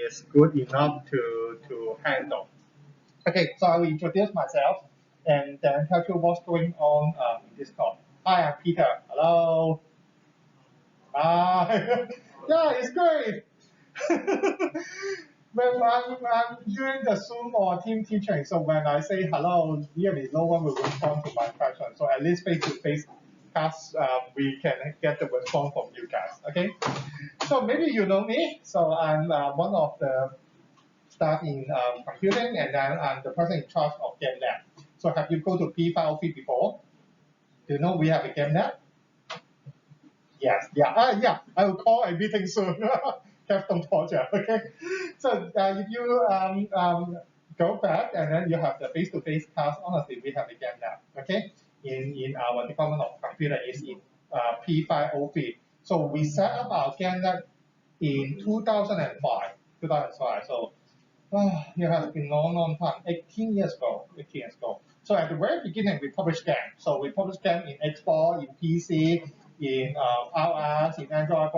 is good enough to handle. Okay, so I will introduce myself and then tell you what's going on in this call. Hi, I'm Peter. Hello. Hi. Yeah, it's great. When I'm doing the Zoom or team teaching, so when I say hello, really no one will respond to my question. So at least face-to-face class, we can get the response from you guys. Okay. So maybe you know me. So I'm one of the staff in computing, and then I'm the person in charge of game lab. So have you go to Ppu before? Do you know we have a game lab? Yes, yeah, yeah. I will call a meeting soon. Captain project, okay. So if you go back and then you have the face-to-face class, honestly, we have a game lab, okay. In our Department of Computer is in P503. So we set up our game lab in 2005. 2005. So it has been long, long time. 18 years ago. 18 years ago. So at the very beginning, we published games. So we published games in Xbox, in PC, in iOS, in Android,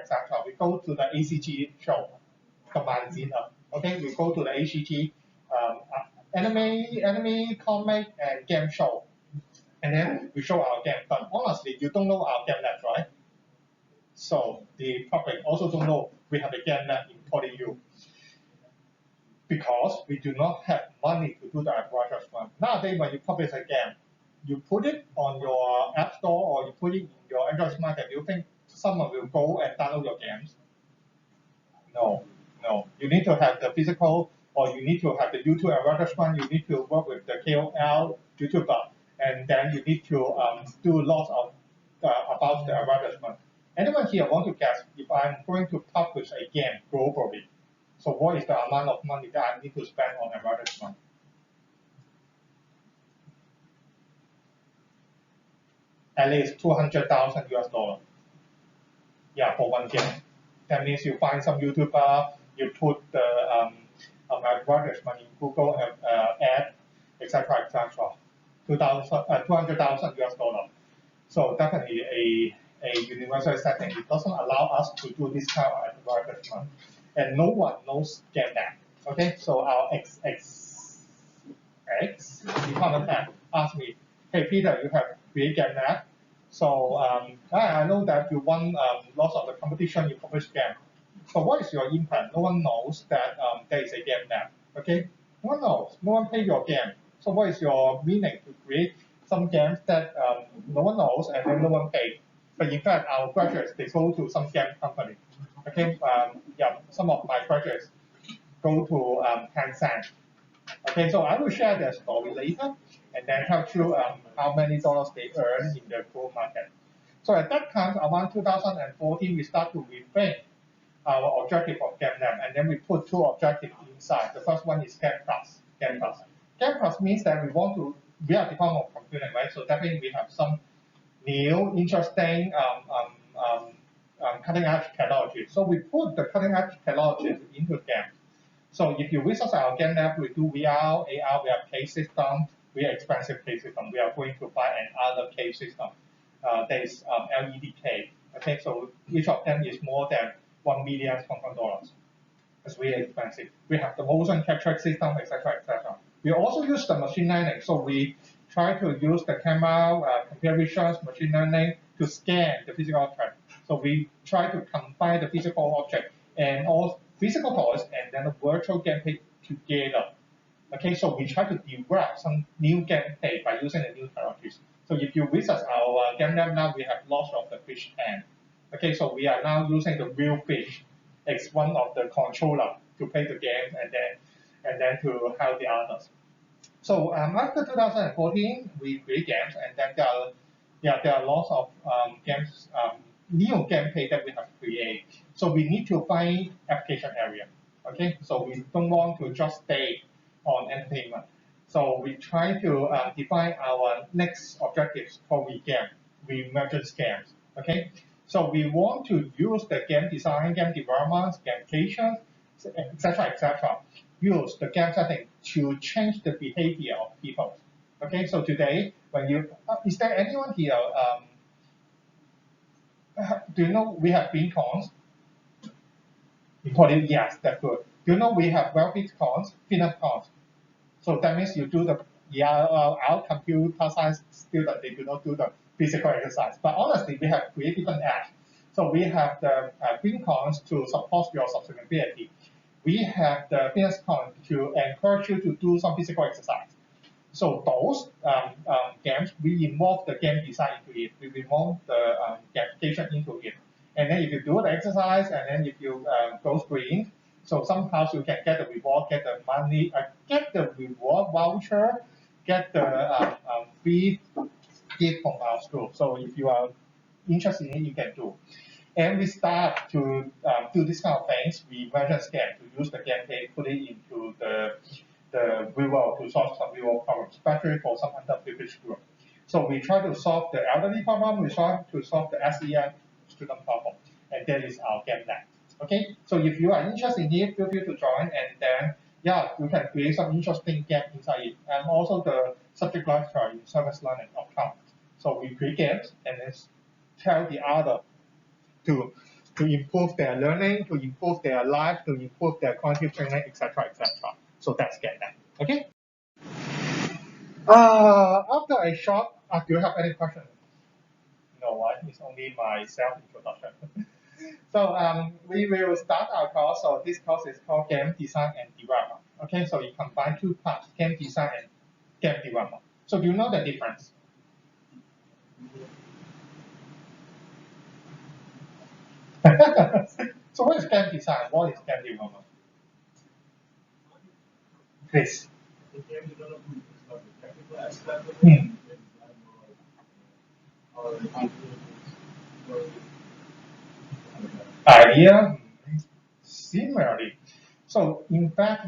etc. We go to the ACG show, okay? We go to the ACG anime, comic, and game show, and then we show our game. But honestly, you don't know our game lab, right? So the public also don't know we have a game lab in PolyU, because we do not have money to do the advertisement. Nowadays, when you publish a game, you put it on your app store or you put it in your Android market, you think someone will go and download your games? No, no. You need to have the physical, or you need to have the YouTube advertisement, you need to work with the KOL, YouTuber, and then you need to do lots of about the advertisement. Anyone here want to guess if I'm going to publish a game globally? So what is the amount of money that I need to spend on advertisement? At least 200,000 US dollars. Yeah, for one game. That means you find some YouTuber, you put the advertisement in Google ad, etc., etc. 200,000 US dollars. So definitely a universal setting. It doesn't allow us to do this kind of advertisement, and no one knows get that. Okay, so our department head asked me, "Hey Peter, you have created game lab. So I know that you won lots of the competition. You published game. So what is your impact? No one knows that there is a game lab. Okay, no one knows. No one paid your game. So what is your meaning to create some games that no one knows and then no one paid? But in fact, our graduates, they go to some game company. Okay, yeah, some of my graduates go to Tencent. Okay, so I will share their story later and then tell you how many dollars they earn in the global market. So at that time, around 2014, we start to reframe our objective of GameLab, and then we put two objectives inside. The first one is Game Plus. Game Plus. Game Plus means that we are Department of Computing, right? So definitely we have some new, interesting, cutting-edge technology. So we put the cutting-edge technology into the game. So if you visit our game lab, we do VR, AR, we have case system, we have expensive case system. We are going to buy another case system. There is LED case. Okay, so each of them is more than $1 million Hong Kong dollars. It's really expensive. We have the motion capture system, etc., etc. We also use the machine learning. So we try to use the camera, computer vision, machine learning to scan the physical object. So we try to combine the physical object and all physical toys and then the virtual gameplay together. Okay, so we try to develop some new gameplay by using the new technologies. So if you visit our game lab now, we have lots of the fish tank. Okay, so we are now using the real fish as one of the controller to play the game and then to help the others. So after 2014, we create games, and then there are lots of games, new gameplay that we have created. So we need to find application area. Okay, so we don't want to just stay on entertainment. So we try to define our next objectives for we game, we emergence games. Okay, so we want to use the game design, game development, gamification, etc., etc. Use the game setting to change the behavior of people. Okay, so today, when you is there anyone here? Do you know we have bean cons? Import it, yes, that's good. You know we have well-fit cons, finite cons. So that means you do our computer science students, they do not do the physical exercise. But honestly, we have created different apps. So we have the green cons to support your sustainability. We have the finance cons to encourage you to do some physical exercise. So those games, we involve the game design into it. We involve the gamification into it. And then if you do the exercise, and then if you go green, so somehow you can get the reward, get the money, get the reward voucher, get the free gift from our school. So if you are interested in it, you can do. And we start to do this kind of things. We measure scam to use the gameplay, put it into the real world to solve some real world problems, especially for some underprivileged group. So we try to solve the elderly problem, we try to solve the SEM student problem, and that is our game lab. Okay, so if you are interested in it, feel free to join, and then yeah, you can create some interesting game inside it, and also the subject lecture in service learning of count. So we create games and then tell the other to improve their learning, to improve their life, to improve their cognitive training, etc., etc. So that's get that. Okay. After a short, do you have any questions? No, it's only my self introduction. So we will start our course. So this course is called Game Design and Development. Okay, so it combines two parts: game design and game development. So do you know the difference? So what is game design? What is game development? Please. The game development is like the technical aspect of it. Hmm. Idea similarly. So in fact,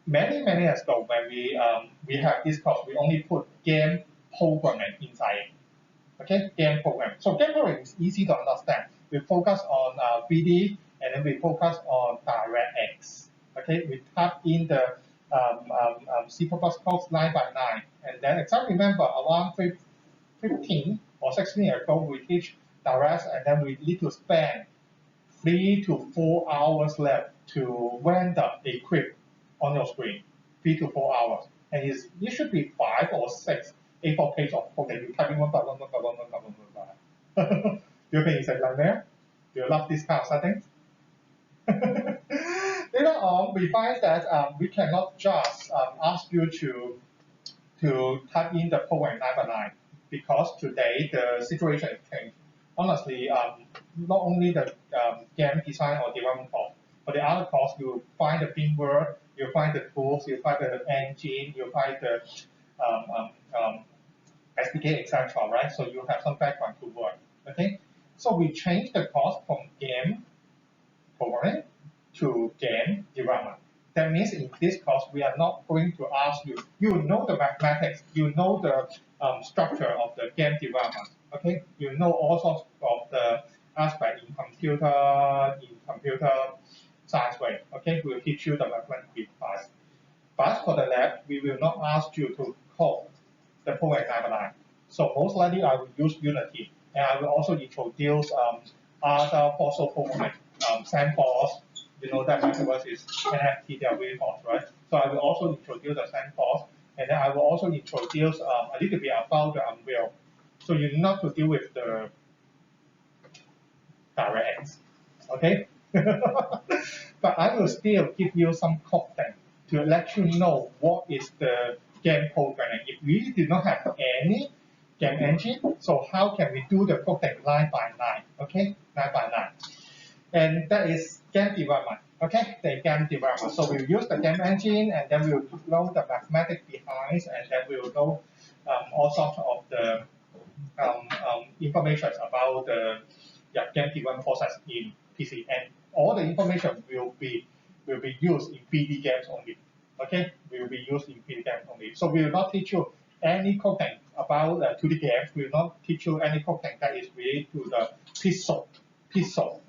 many years ago when we have this course, we only put game programming inside. Okay, game programming. So game programming is easy to understand. We focus on 3D and then we focus on DirectX. Okay, we type in the C++ code line by line, and then as I remember around 15 or 16 years ago, we teach direct, and then we need to spend 3 to 4 hours left to render a clip on your screen. 3 to 4 hours, and it should be 5 or 6 A4 page of code that you type in one by one, one by one, one by one, one by one. Do you think it's a nightmare? Do you love this kind of setting? Later on, we find that we cannot just ask you to type in the program line by line, because today the situation has changed. Honestly, not only the game design or development course, but the other course, you find the framework, you find the tools, you find the engine, you find the um, um, um, SDK, etc. Right? So you have some background to work. Okay. So we changed the course from game programming to game development. That means in this course, we are not going to ask you, you know the mathematics, you know the structure of the game development, okay? You know all sorts of the aspect in computer science way, okay? We'll teach you the mathematics class. But for the lab, we will not ask you to code the program line by line. So most likely I will use Unity, and I will also introduce other fossil programming, SandForce. You know that metaverse is NFT, they are very hot, right? So I will also introduce the SandForce, and then I will also introduce a little bit about the Unreal. So you need not to deal with the DirectX, okay? But I will still give you some content to let you know what is the game programming. If we do not have any game engine, so how can we do the coding line by line, okay? Line by line. And that is game development, okay? The game development. So we'll use the game engine, and then we'll know the mathematics behind, and then we'll know all sorts of the information about the game development process in PC, and all the information will be used in 3D games only. Okay, will be used in 3D games only. So we will not teach you any coding about 2D games. We will not teach you any coding that is related to the pixel.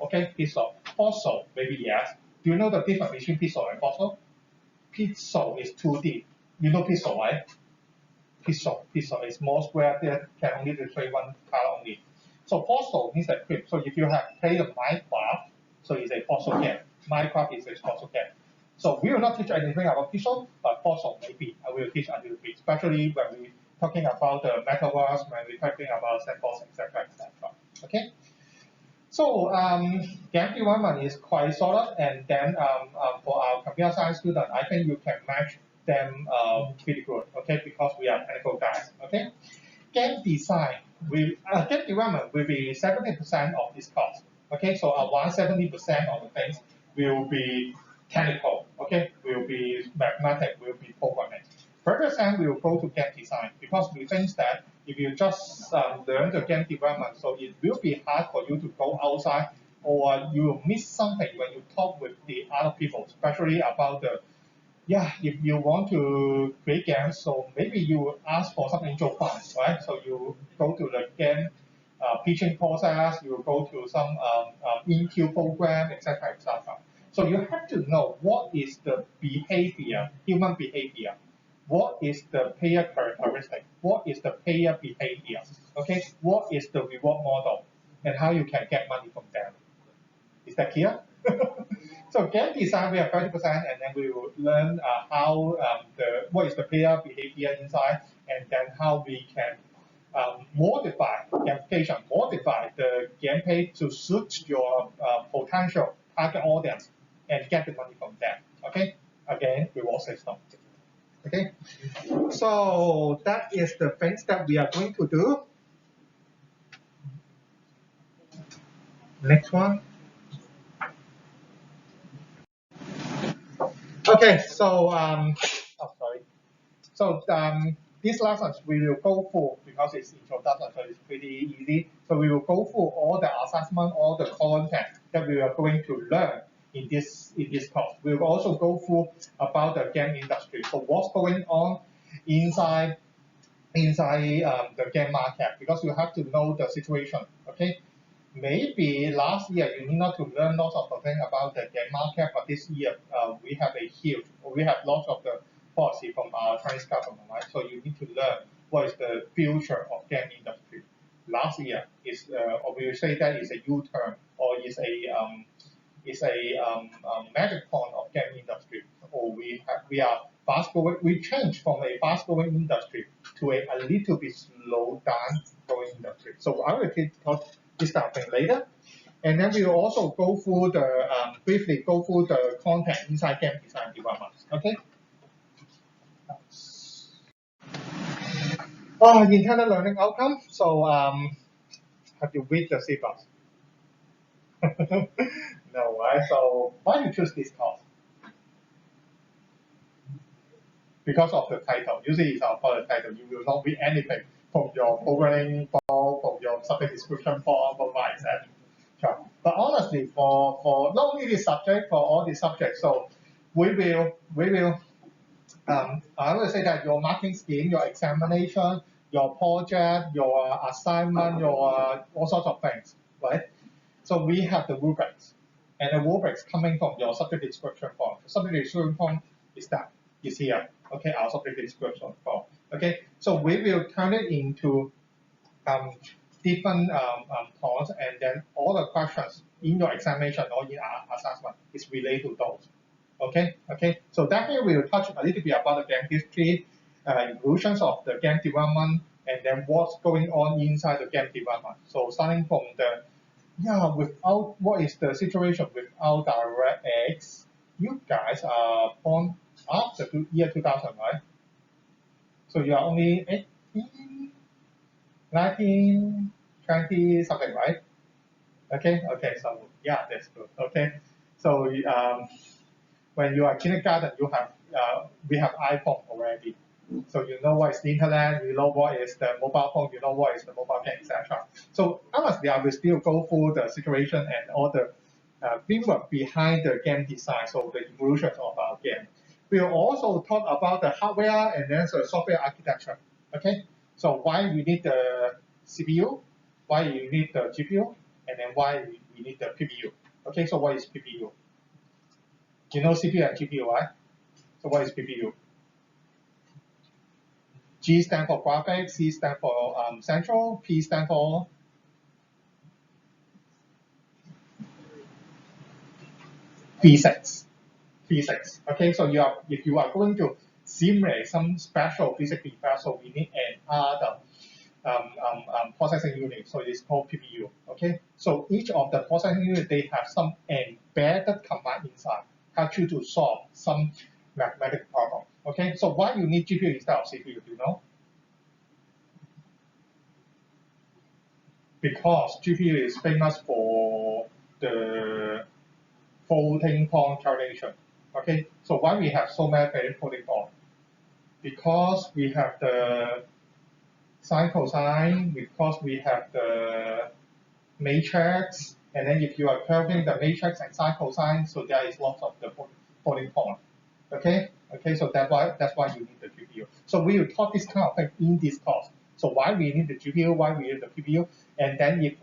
Okay, pixel. Fossil, maybe yes. Do you know the difference between pixel and fossil? Pixel is 2D. You know pixel, right? Pixel is small square that can only display one color only. So fossil means a clip. So if you have played a Minecraft, so it's a fossil game. Minecraft is a sponsor game. So we will not teach anything about pixel, but also maybe I will teach a little bit, especially when we're talking about the metaverse, when we're talking about sandbox, etc., etc. Okay. So game development is quite solid, and then for our computer science student, I think you can match them pretty good, okay, because we are technical guys, okay. Game design, game development will be 70% of this course, okay. So around 70% of the things will be technical, okay, will be mathematics, will be programming. 30% will go to game design because we think that if you just learn the game development, so it will be hard for you to go outside or you will miss something when you talk with the other people, especially about the, yeah, if you want to create games, so maybe you ask for some intro class, right? So you go to the game pitching process, you go to some in-queue program, etc., etc. So you have to know what is the behavior, human behavior, what is the player characteristic, what is the player behavior, okay, what is the reward model, and how you can get money from them. Is that clear? So game design, we have 30%, and then we will learn how what is the player behavior inside, and then how we can modify gamification, modify the gameplay to suit your potential target audience, and get the money from them. Okay, again, reward system. Okay, so that is the things that we are going to do. Next one. Okay, so oh sorry. So these lessons we will go through because it's introduction, so it's pretty easy. So we will go through all the assessment, all the content that we are going to learn in this course. We will also go through about the game industry. So what's going on inside the game market, because you have to know the situation. Okay. Maybe last year you need not to learn lots of things about the game market, but this year we have lots of the policy from our Chinese government, right? So you need to learn what is the future of game industry. Last year is, or we will say that is a U-turn, or is a magic point of game industry, or we are fast growing. We change from a fast growing industry to a little bit slow down growing industry. So I will talk this kind of thing later. And then we will also go through the briefly go through the content inside game design development. Okay. Intended learning outcome. So have you read the syllabus? No, right? So why you choose this course? Because of the title. Usually it's about the title. You will not read anything from your programming form, from your subject description form, etc. Sure. But honestly, for not only this subject, for all the subjects, so we will I will say that your marking scheme, your examination, your project, your assignment, your all sorts of things, right? So we have the rubrics, and the rubrics coming from your subject description form. The subject description form is here. Okay, our subject description form. Okay, so we will turn it into different points, and then all the questions in your examination or in our assessment is related to those. Okay. So definitely we will touch a little bit about the game history, evolutions of the game development, and then what's going on inside the game development. So starting from without what is the situation without DirectX? You guys are born after year 2000, right? So you are only 18, 19, 20 something, right? Okay. So yeah, that's good. Okay. So when you are kindergarten, we have iPhone already. So you know what is the internet, you know what is the mobile phone, you know what is the mobile game, etc. So honestly, I will still go through the situation and all the framework behind the game design, so the evolution of our game. We will also talk about the hardware and then the software architecture. Okay, so why we need the CPU, why you need the GPU, and then why we need the PPU. Okay, so what is PPU? You know CPU and GPU, right? So what is PPU? G stand for graphics, C stand for central, P stand for physics. Okay, so if you are going to simulate some special physics effect, so we need another processing unit. So it's called PPU. Okay, so each of the processing unit they have some embedded command inside, help you to solve some mathematical problem. Okay, so why you need GPU instead of CPU? Do you know? Because GPU is famous for the floating point calculation. Okay, so why we have so many floating point? Because we have the sine cosine, because we have the matrix, and then if you are curving the matrix and sine cosine, so there is lots of the floating point. Okay, so that's why you need the GPU. So we will talk this kind of thing in this course. So why we need the GPU, why we need the PPU, and then if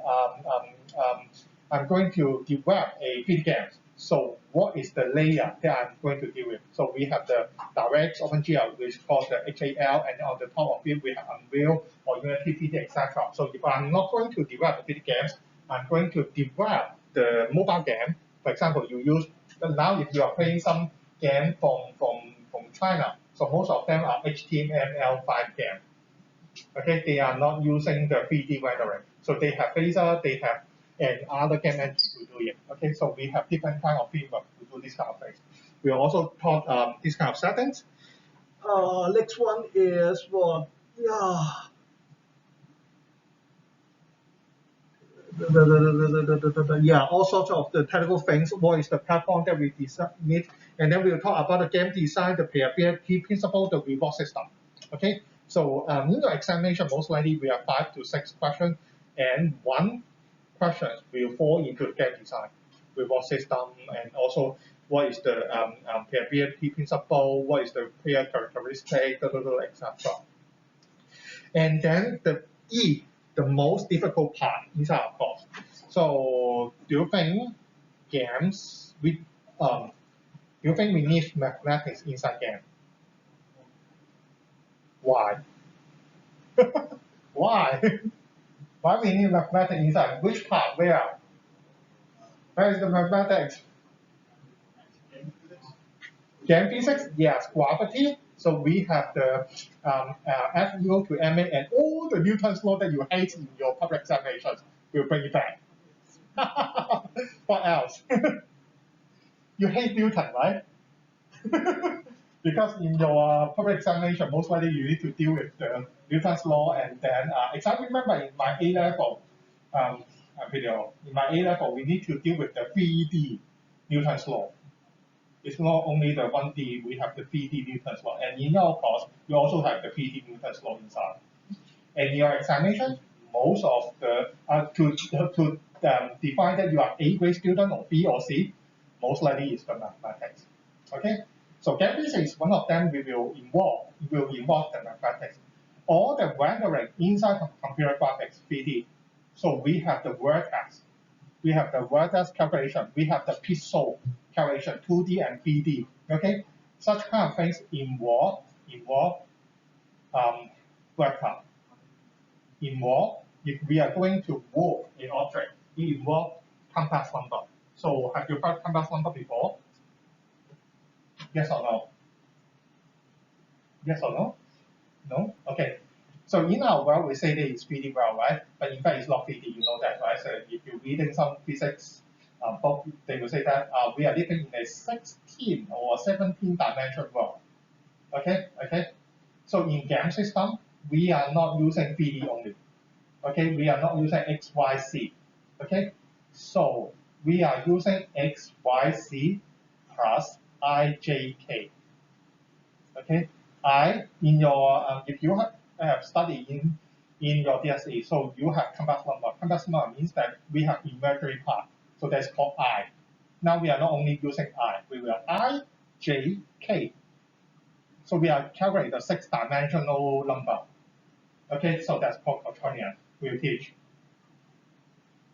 I'm going to develop a video game. So what is the layer that I'm going to deal with? So we have the direct OpenGL, which is called the HAL, and on the top of it we have Unreal or Unity, PT, etc. So if I'm not going to develop the video games, I'm going to develop the mobile game. For example, you use now if you are playing some game from China, so most of them are HTML5 game. Okay, they are not using the 3D rendering. So they have Phaser, they have and other game engine to do it. Okay, so we have different kind of framework to do this kind of things. We also taught this kind of settings. Next one is what? Yeah, all sorts of the technical things. What is the platform that we need? And then we'll talk about the game design, the playability principle, the reward system. Okay, so in the examination, most likely we have 5 to 6 questions, and one question will fall into the game design, reward system, and also what is the playability principle, what is the player characteristic, etc. And then the E, the most difficult part inside our course. So do you think games we do you think we need mathematics inside game? Why? Why? Why we need mathematics inside? Which part? Where? Where is the mathematics? Game physics? Yes. Gravity? So we have the F equal to ma and all the Newton's law that you hate in your public examinations. We'll bring it back. What else? You hate Newton, right? Because in your public examination, most likely you need to deal with the Newton's law, and then as I remember in my A level video, in my A level we need to deal with the 3D Newton's law. It's not only the 1D, we have the 3D Newton's law, and in your course you also have the 3D Newton's law inside. And in your examination, most of the to define that you are A grade student or B or C, most likely is the mathematics. Okay. So game physics is one of them. We will involve the mathematics. All the rendering inside of computer graphics 3D. So we have the vertex, we have the vertex calculation, we have the pixel calculation 2D and 3D. Okay, such kind of things involve vector. Involve if we are going to move an object, we involve compass number. So have you heard compass number before? Yes or no? Yes or no? No? Okay. So in our world, we say that it's 3D world, right? But in fact, it's not 3D. You know that, right? So if you're reading some physics book, they will say that we are living in a 16 or 17 dimension world. Okay? Okay? So in game system, we are not using 3D only. Okay? We are not using X, Y, Z. Okay? So we are using X, Y, Z plus I, J, K. Okay, in your if you have studied in your DSE, so you have compass number. Compass number means that we have imaginary part, so that's called I. Now we are not only using I, we will I, J, K. So we are calculating the 6-dimensional number. Okay, so that's called quaternion. We'll teach,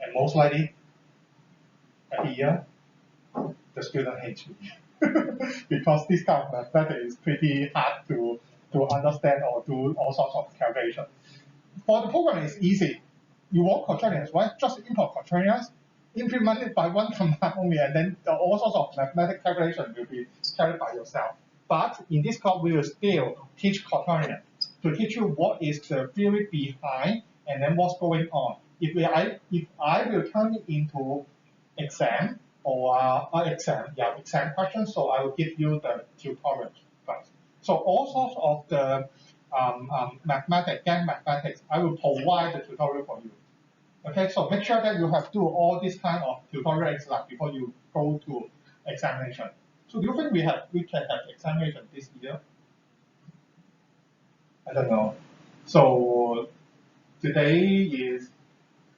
and most likely every year the student hates me. Because this kind of method is pretty hard to understand or do all sorts of calculation. For the program, it's easy. You want quaternions, right? Just import quaternions, implement it by one command only, and then all sorts of mathematical calculation will be carried by yourself. But in this course, we will still teach Questionnaire to teach you what is the theory behind and then what's going on. If I will turn it into exam or exam questions, so I will give you the tutorial first. So all sorts of the mathematics, GAN mathematics, I will provide the tutorial for you. Okay, so make sure that you have to do all this kind of tutorial exercise before you go to examination. So do you think we can have examination this year? I don't know. So today is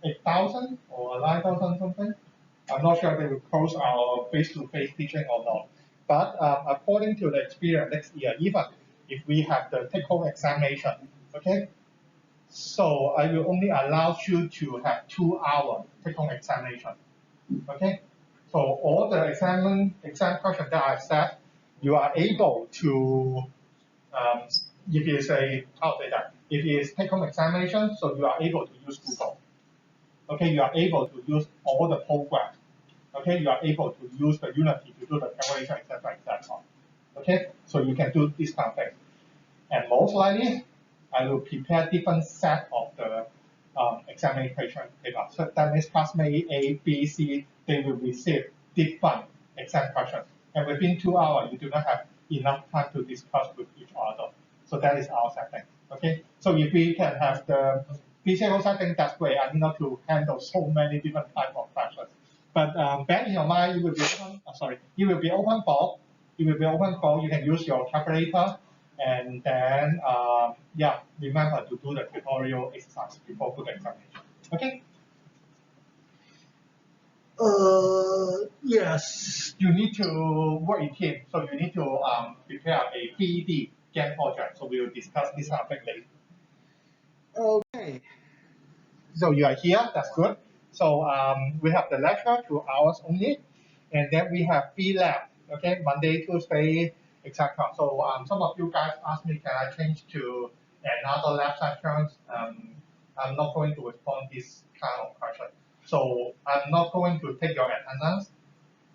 8,000 or 9,000 something. I'm not sure they will close our face-to-face teaching or not. But according to the experience next year, even if we have the take-home examination, okay, so I will only allow you to have 2 hours take-home examination. Okay, so all the exam questions that I've set, you are able to, if it is I'll say that, if it is take-home examination, so you are able to use Google. Okay, you are able to use all the programs. Okay, you are able to use the Unity to do the calculation, etc., etc. Okay, so you can do this kind of thing. And most likely, I will prepare different set of the examination paper. So that means classmate A, B, C, they will receive different exam questions. And within 2 hours, you do not have enough time to discuss with each other. So that is our setting. Okay. So if we can have the physical setting, that's great. I need not to handle so many different types of questions. But back in your mind, it will be open. It will be open for. It will be open for. You can use your calculator. And then, remember to do the tutorial exercise before the examination. Okay? Yes, you need to work in team. So you need to prepare a 3D GAN project. So we will discuss this topic later. Okay. So you are here. That's good. So we have the lecture 2 hours only, and then we have 3 labs. Okay, Monday, Tuesday, etc. So some of you guys asked me, can I change to another lab session? I'm not going to respond this kind of question. So I'm not going to take your attendance.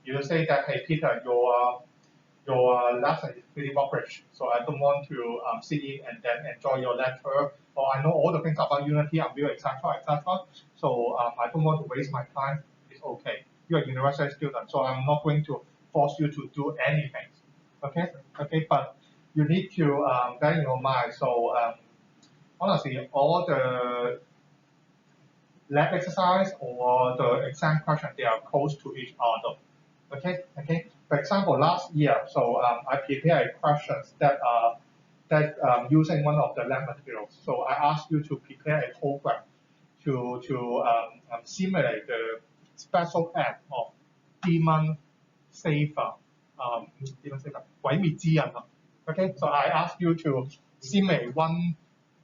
You say that, hey Peter, your lesson is pretty rubbish, so I don't want to sit in and then enjoy your lecture. Or I know all the things about Unity, I'm real, etc., etc. So I don't want to waste my time. It's okay. You're a university student, so I'm not going to force you to do anything. Okay, okay, but you need to bear in your mind. So honestly, all the lab exercise or the exam question, they are close to each other. Okay, okay. For example, last year, so I prepared questions that are using one of the lab materials. So I asked you to prepare a program to simulate the special act of demon saver, demon saver, 毁滅之人. Okay, so I asked you to simulate one.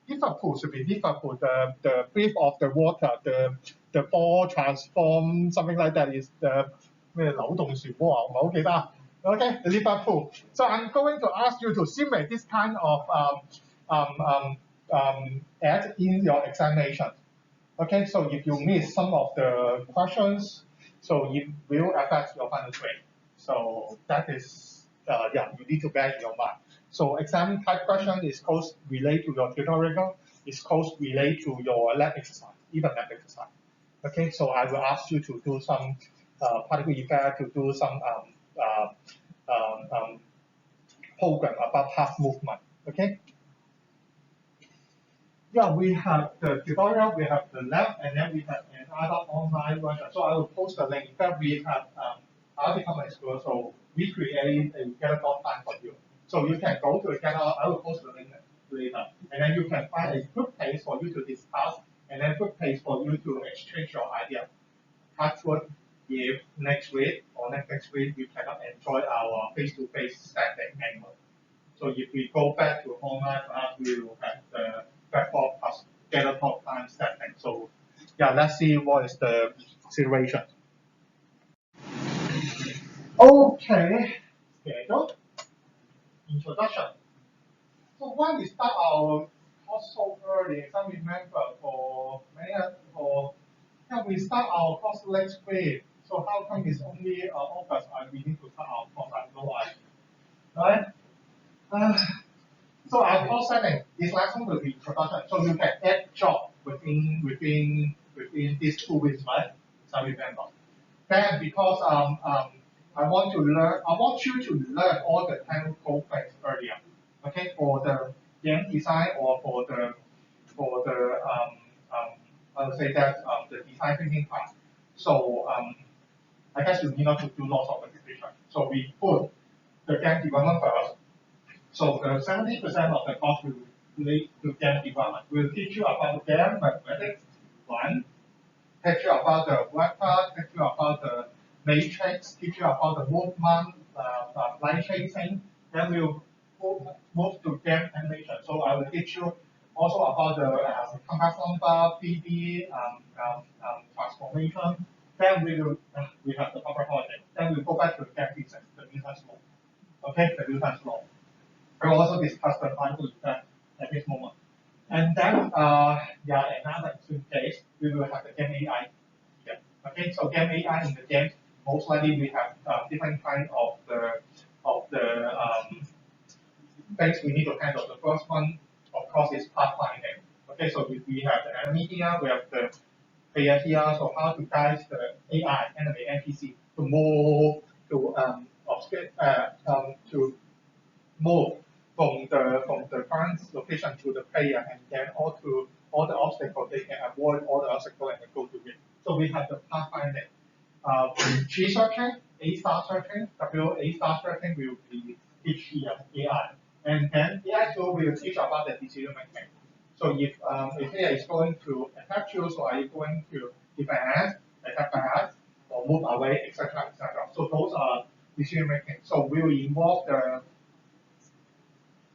If Ppu should be if Ppu, the breath of the water, the ball transform, something like that is the 咩流動漩渦啊，唔係好記得啊。Okay, the Liverpool. So I'm going to ask you to simulate this kind of act in your examination. Okay, so if you miss some of the questions, so it will affect your final grade. So that is, you need to bear in your mind. So exam type question is close related to your tutorial, is close related to your lab exercise, even lab exercise. Okay, so I will ask you to do some particle effect, to do some program about path movement. Okay. Yeah, we have the tutorial, we have the lab, and then we have another online version. So I will post the link. In fact, we have our department school, so we create a Gather file for you. So you can go to the Gather. I will post the link later, and then you can find a group page for you to discuss, and then group page for you to exchange your idea. Touch wood, if next week or next week we cannot enjoy our face-to-face setting anymore. So if we go back to online class, we will have the platform plus Gather time setting. So yeah, let's see what is the situation. Okay, schedule, introduction. So why we start our course so early? Some remember for Yeah, we start our course next week. So how come it's only August and we need to start our course? I have no idea. Right? Uh, so our course setting, this lesson will be introduction. So you can add job within these 2 weeks, right? So remember. Then because I want you to learn all the technical things earlier. Okay, for the game design or for the I would say that the design thinking part. So I guess you need not to do lots of repetition. So we put the game development first. So the 70% of the course will relate to game development. We'll teach you about the game mathematics, one, teach you about the vector, teach you about the matrix, teach you about the movement, light chasing. Then we'll move to game animation. So I will teach you also about the complex number, 3D transformation. Then we have the upper holiday. Then we go back to the game physics, the Newton's law. Okay, the Newton's law. I will also discuss the final effect at this moment. And then, yeah, another extreme case, we will have the game AI. Yeah. Okay, so game AI in the game, most likely we have different kind of the things we need to handle. The first one, of course, is pathfinding. Okay, so we have the enemy here, we have the player here, so how to guide the AI, enemy, NPC to move to move from the current location to the player and then all the obstacles they can avoid all the obstacles and then go to it. So we have the pathfinding. G searching, A star searching, W A star searching will be teach here AI. And then AI tool will teach about the decision making. So if AI is going to attack you, so are you going to defend, attack back, or move away, etc., etc. So those are decision making. So we will involve the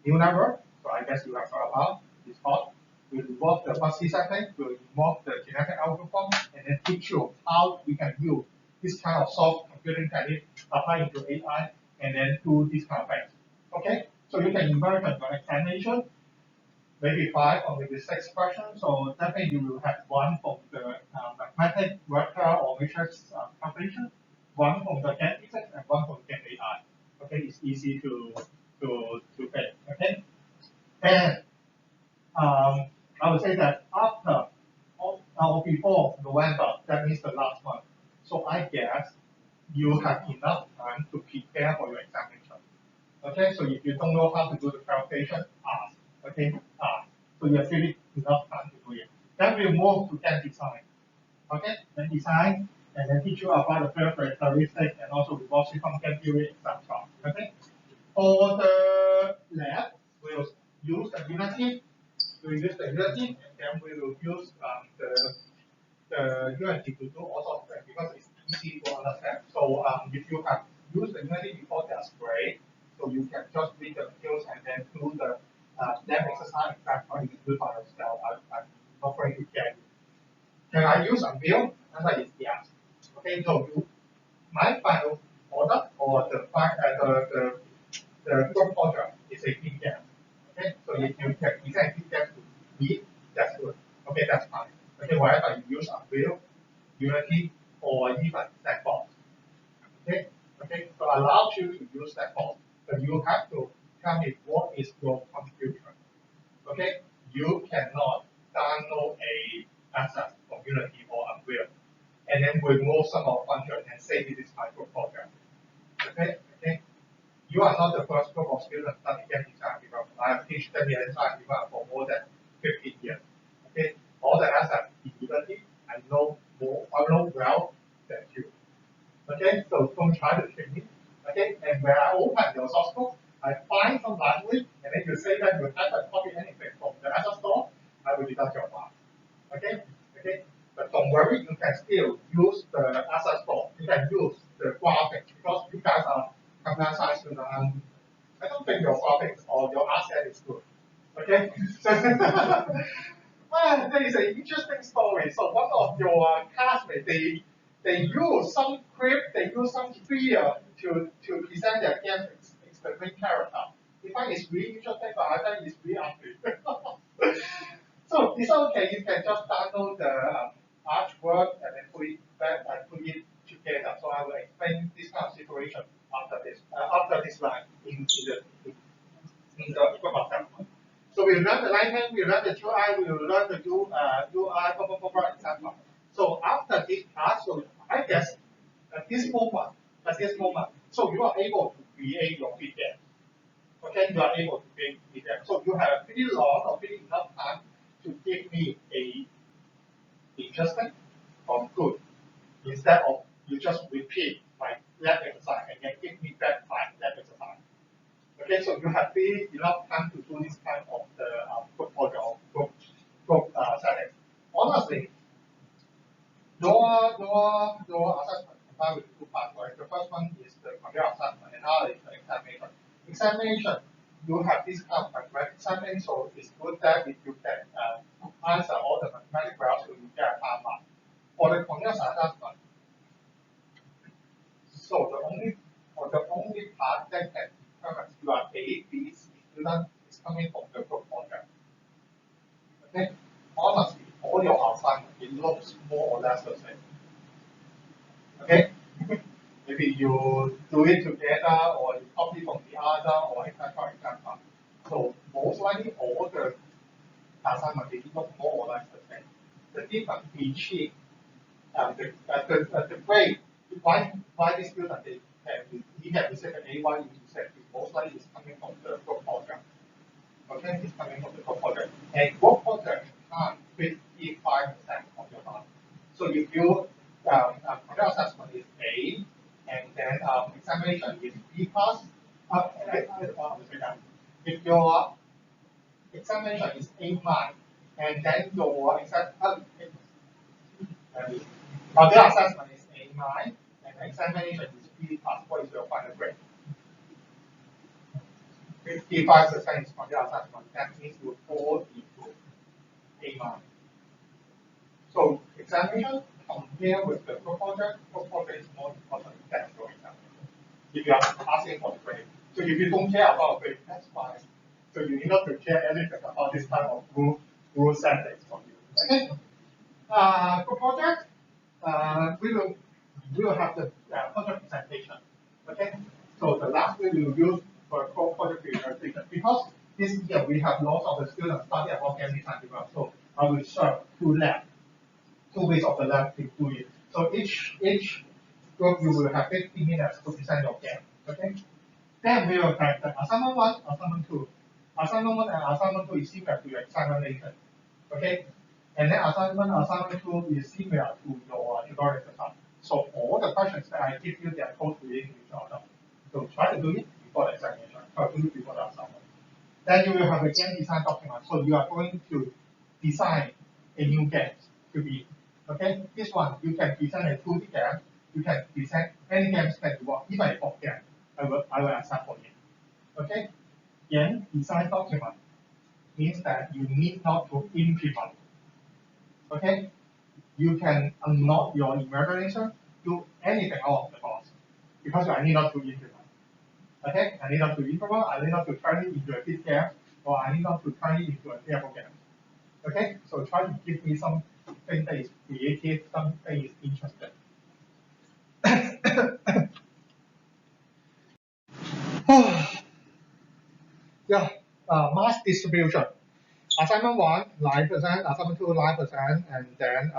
new number, so I guess you have heard about this part. We'll involve the fuzzy setting, we'll involve the genetic algorithm, and then teach you how we can use this kind of soft computing technique apply into AI, and then do this kind of things. Okay, so you can invert your examination, maybe 5 or maybe 6 questions. So definitely you will have one from the mathematics, vector or matrix calculation, one from the game physics, and one from game AI. Okay, it's easy to pick. Okay, and I would say that after or before November, that means the last month. So I guess you have enough time to prepare for your examination. Okay, so if you don't know how to do the calculation, ask. Okay, ask. So you have really enough time to do it. Then we move to game design. Okay, then design and then teach you about the first characteristics and also revolve system game theory, etc. Okay. For the lab, we'll use the Unity. We'll use the Unity, and then we will use the Unity to do all sorts of things because it's easy to understand. So if you have used the Unity before, that's great. So you can just read the skills and then do the lab exercise exactly. You can do it by yourself. I'm not going to get you. Can I use Unreal? Answer is yes. Okay, so you, my final product or the group project is a team game. Okay, so if you can design team game to meet, that's good. Okay, that's fine. Okay, whatever you use Unreal, Unity, or even Sandbox. Okay, okay, so allows you to use Sandbox, but you have to tell me what is your computer. Okay, you cannot download a asset from Unity or Unreal and then remove some of function and say this is my group project. Okay, okay. You are not the first group of students studying game design because I have teach them game design for more than 15 years. Okay, all the assets in Unity I know well than you. Okay, so don't try to trick me. Okay, and when I open your source code, I find some library, and then you say that you haven't copied anything from the asset store, I will deduct your mark. Okay, okay, but don't worry, you can still use the asset store. You can use the graphics because you guys are computer science students. I don't think your graphics or your asset is good. Okay, so well, there is an interesting story. So one of your classmates, they use some script, they use some fear to present their game as the main character. I find it's really interesting, but I think it's really ugly. So it's okay. You can just download the artwork in the group assessment. So we learn the lighting, we learn the UI, we learn the UI, etc. So after this class, so I guess at this moment, so you are able to create your feedback. Okay, you are able to create feedback. So you have pretty long or pretty enough time to give me a interesting or good, instead of you just repeat my lab exercise and then give me back my lab exercise. Okay, so you have really enough time to do this kind of the group project or group setting. Honestly, your assessment combined with two parts, right? The first one is the computer assessment, and another is the examination. Examination, you have this kind of mathematics examination, so it's good that if you can answer all the mathematics well, so you get a high mark. For the computer assessment, so the only part that can determine you are A, B, C student is coming from the group project. Okay? Honestly, all your assignment, it looks more or less the same. Okay? Maybe you do it together or you copy from the other or etc. etc. So most likely all the assignment they look more or less the same. The difference between the grade, why this student he can receive an A, why you receive it, most likely is coming from the group project. Okay, it's coming from the group project. And group project can 55% of your mark. So if you computer assessment is A, and then examination is B plus, if your examination is A plus, and then your computer assessment is A minus, and examination is B plus, what is your final grade? 55% is computer assessment. That means you fall into A minus. So examination compared with the group project is more important than your examination. If you are asking for the grade. So if you don't care about grade, that's fine. So you need not to care anything about this type of rule settings for you. Okay? Group project, we will have the project presentation. Okay? So the last way we will use for project presentation, because this year we have lots of the students study about game design development. So I will serve two ways of the lab to do it. So each group you will have 15 minutes to present your game. Okay? Then we will have the assignment 1, assignment 2. Assignment 1 and assignment 2 is similar to your examination. Okay? And then assignment 2 is similar to your tutorial exercise. So all the questions that I give you, they are close related to each other. So try to do it before the examination, try to do it before the assignment. Then you will have a game design document. So you are going to design a new game to be. Okay, this one you can present a 2D game, you can present any games that you want, even a board game. I will accept for you. Okay, game design document means that you need not to implement. Okay, you can unlock your imagination, do anything out of the box, because I need not to implement. Okay, I need not to implement, I need not to turn it into a big game, or I need not to turn it into a table game. Okay, so try to give me something that is creative, something that is interesting. Yeah, mass distribution. Assignment 1, 9%, assignment 2, 9%, and then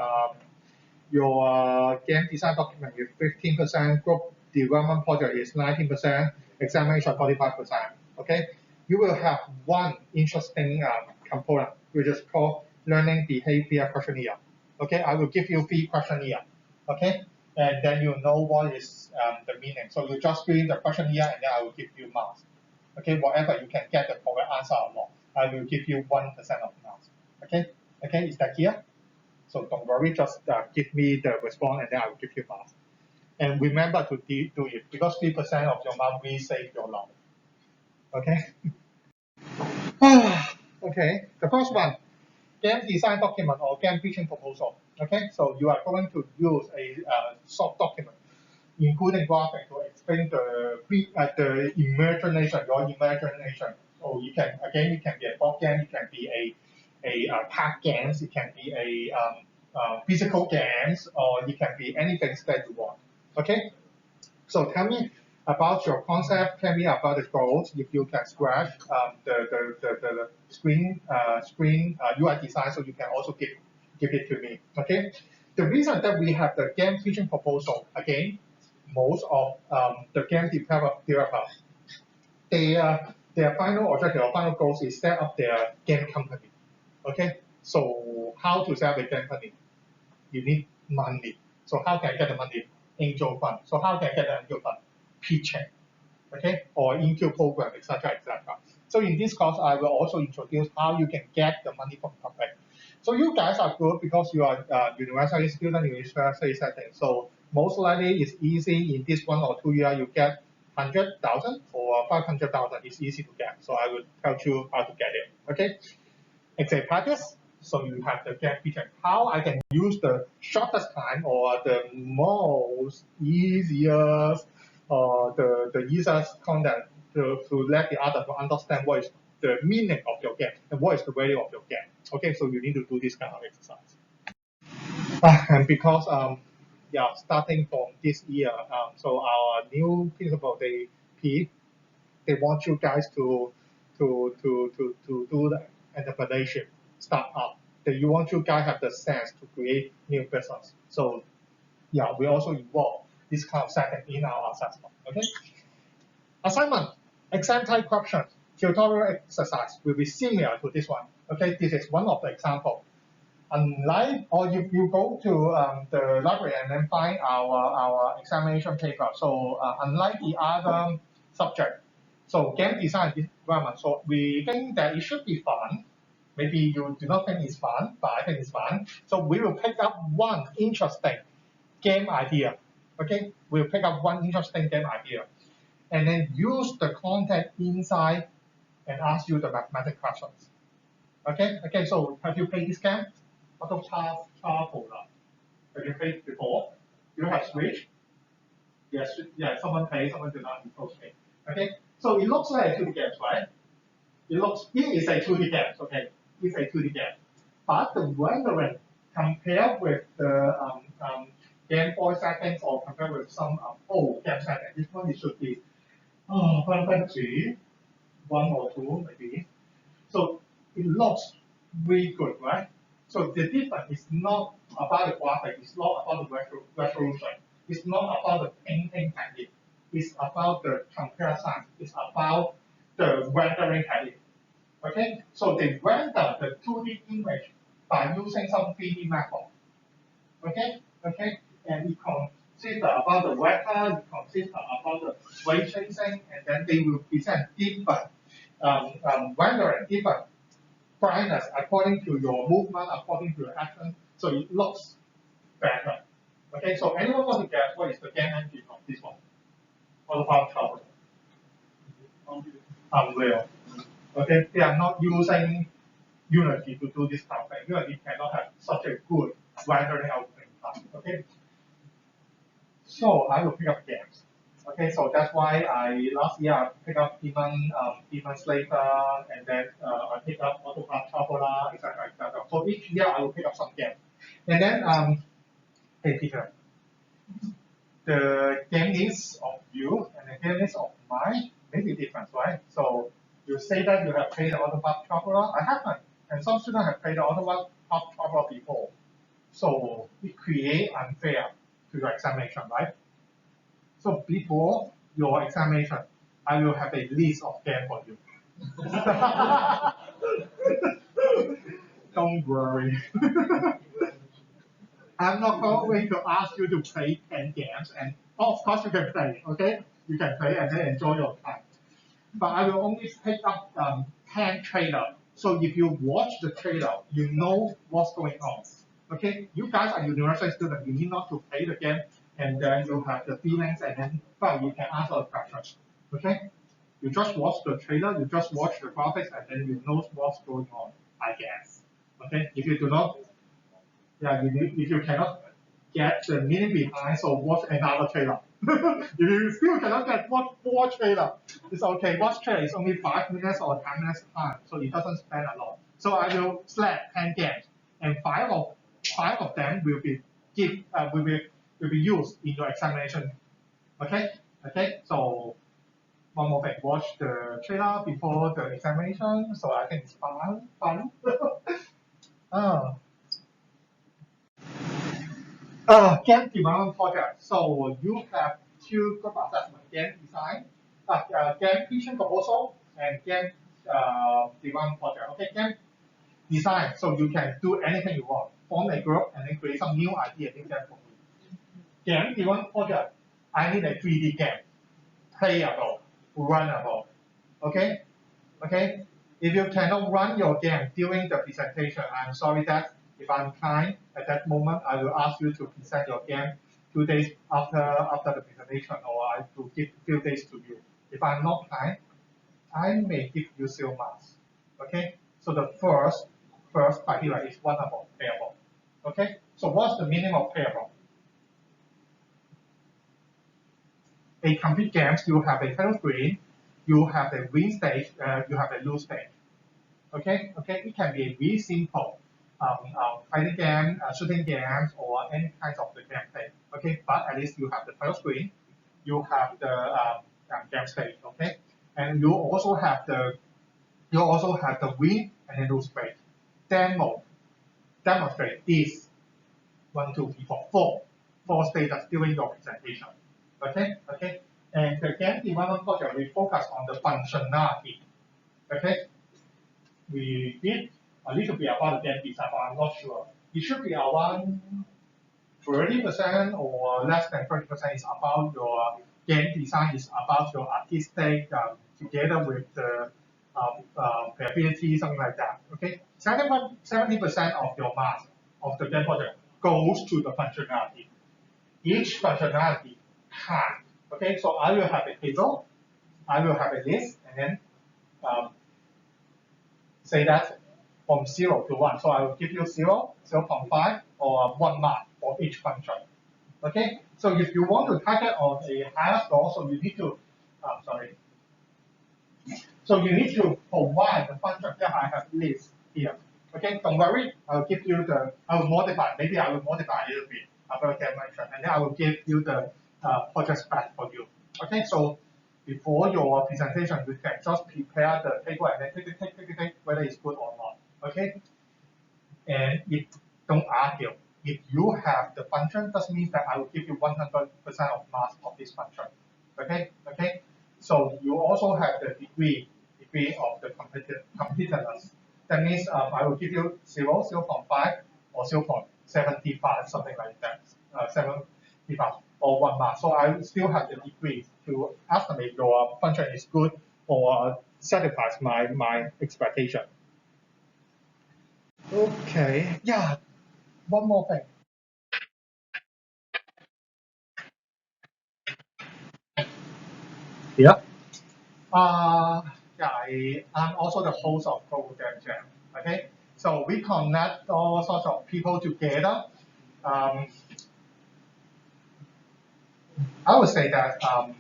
your game design document is 15%, group development project is 19%, examination 45%. Okay, you will have one interesting component, which is called learning behavior questionnaire. Okay, I will give you 3 questionnaire. Okay, and then you know what is the meaning. So you just fill in the questionnaire, and then I will give you marks. Okay, whatever you can get the correct answer or not, I will give you 1% of marks. Okay, is that clear? So don't worry, just give me the response and then I will give you marks. And remember to do it because 3% of your mark will save your life. Okay? Okay, the first one, game design document or game pitching proposal. Okay, so you are going to use a soft document, including graphics to explain the imagination, your imagination. So you can be a board game, it can be a card games, it can be a physical games, or it can be anything that you want. Okay, so tell me About your concept, tell me about the goals. If you can scratch the screen UI design, so you can also give it to me. Okay. The reason that we have the game feature proposal, again, most of the game developer, their final objective or final goals is set up their game company. Okay. So how to set up a game company? You need money. So how can I get the money? Angel fund. So how can I get the angel fund? Pitching, okay, or into program, etc., etc. So in this course, I will also introduce how you can get the money from public. So you guys are good because you are university student, university setting. So most likely it's easy in this 1 or 2 year you get 100,000 or 500,000. It's easy to get. So I will tell you how to get it. Okay. Exact practice. So you have the get feature. How I can use the shortest time or the most easiest or the easiest content to let the other to understand what is the meaning of your game and what is the value of your game. Okay, so you need to do this kind of exercise. And because yeah, starting from this year, so our new principal they want you guys to do the entrepreneurship startup. You want you guys have the sense to create new business. So yeah, we also involve this kind of setting in our assessment. Okay. Assignment, exam type questions, tutorial exercise will be similar to this one. Okay, this is one of the example. Unlike, or if you go to the library and then find our examination paper. So unlike the other subject, so game design and development, so we think that it should be fun. Maybe you do not think it's fun, but I think it's fun. So we will pick up one interesting game idea. Okay, we'll pick up one interesting game idea, and then use the content inside and ask you the mathematical questions. Okay, okay. So have you played this game? Auto Travel. Have you played before? You have Switch? Yes, yeah. Someone plays, someone do not. Okay. Okay. So it looks like a 2D game, right? It is a 2D game. Okay, it's a 2D game. But the rendering compared with the Game Boy settings or compared with some old game settings, this one it should be Final Fantasy 1 or 2 maybe. So it looks really good, right? So the difference is not about the graphic, it's not about the resolution, it's not about the painting technique, it's about the comparison, it's about the rendering technique. Okay, so they render the 2D image by using some 3D method. Okay, okay, and it consists about the vector, it consists about the ray tracing, and then they will present different rendering, different brightness according to your movement, according to your action, so it looks better. Okay, so anyone want to guess what is the game engine of this one? What about trouble? Unreal. Okay, they are not using Unity to do this kind of thing. Unity cannot have such a good rendering output time. Okay, so I will pick up games. Okay, so that's why last year I picked up Demon Slayer, and then I picked up Autograph Traveler, etc., etc. So each year I will pick up some games. And then, hey Peter, the game list of you and the game list of mine may be different, right? So you say that you have played the Autograph Traveler. I haven't, and some students have played the Autograph Traveler before. So it creates unfair to your examination, right? So before your examination, I will have a list of games for you. Don't worry. I'm not going to ask you to play 10 games, and of course you can play, okay? You can play and then enjoy your time. But I will only pick up 10 trailers. So if you watch the trailer, you know what's going on. Okay? You guys are university students. You need not to play the game, and then you have the feelings, and then well, you can answer the questions. Okay? You just watch the trailer, you just watch the graphics, and then you know what's going on, I guess. Okay? If you do not, yeah, if you cannot get the meaning behind, so watch another trailer. If you still cannot get watch trailer, it's okay. Watch trailer is only 5 minutes or 10 minutes time, so it doesn't spend a lot. So I will select 10 games, and five of them will be used in your examination. Okay, Okay, so one more thing, watch the trailer before the examination. So I think it's fun. uh, game development project. So you have two group assessment: game design, game pitching proposal, and game development project. Okay, game design. So you can do anything you want. Form a group and then create some new idea in that for me. Game development project. I need a 3D game, playable, runnable. Okay, okay. If you cannot run your game during the presentation, I'm sorry that if I'm kind at that moment, I will ask you to present your game 2 days after the presentation, or I will give few days to you. If I'm not kind, I may give you 0 marks. Okay, so the first criteria is runnable, playable. Okay, so what's the meaning of playable? A complete game, you have a title screen, you have a win stage, you have a lose stage. Okay, it can be a really simple fighting game, shooting games, or any kinds of the gameplay. Okay, but at least you have the title screen, you have the game stage. Okay, and you also have the win and then lose stage. Demonstrate this 1, 2, 3, 4 stages during your presentation. Okay, and the game development project we focus on the functionality. Okay, we did a little bit about the game design, but I'm not sure. It should be around 30% or less than 30% is about your game design, is about your artistic together with the ability, something like that. Okay, 70% of your mass of the game project goes to the functionality. Each functionality can. Okay, so I will have a table, I will have a list, and then um, say that from 0 to 1. So I will give you 0, 0.5, or 1 mark for each function. Okay, so if you want to target on a higher score, so you need to, sorry. So you need to provide the function that I have list here. Okay, don't worry, I'll give you I will modify, maybe I will modify a little bit about that function, and then I will give you the project spec for you. Okay, so before your presentation, you can just prepare the table and then take whether it's good or not. Okay, and don't argue. If you have the function, that means that I will give you 100% of marks of this function. Okay. So you also have the degree of the completeness. That means I will give you 0, 0.5, or 0.75, something like that, 75 or 1 mark. So I will still have the degree to estimate your function is good or satisfies my expectation. Okay, yeah, one more thing. Yeah. Yeah, I'm also the host of Global Game Jam. Okay, so we connect all sorts of people together. Um, I would say that um,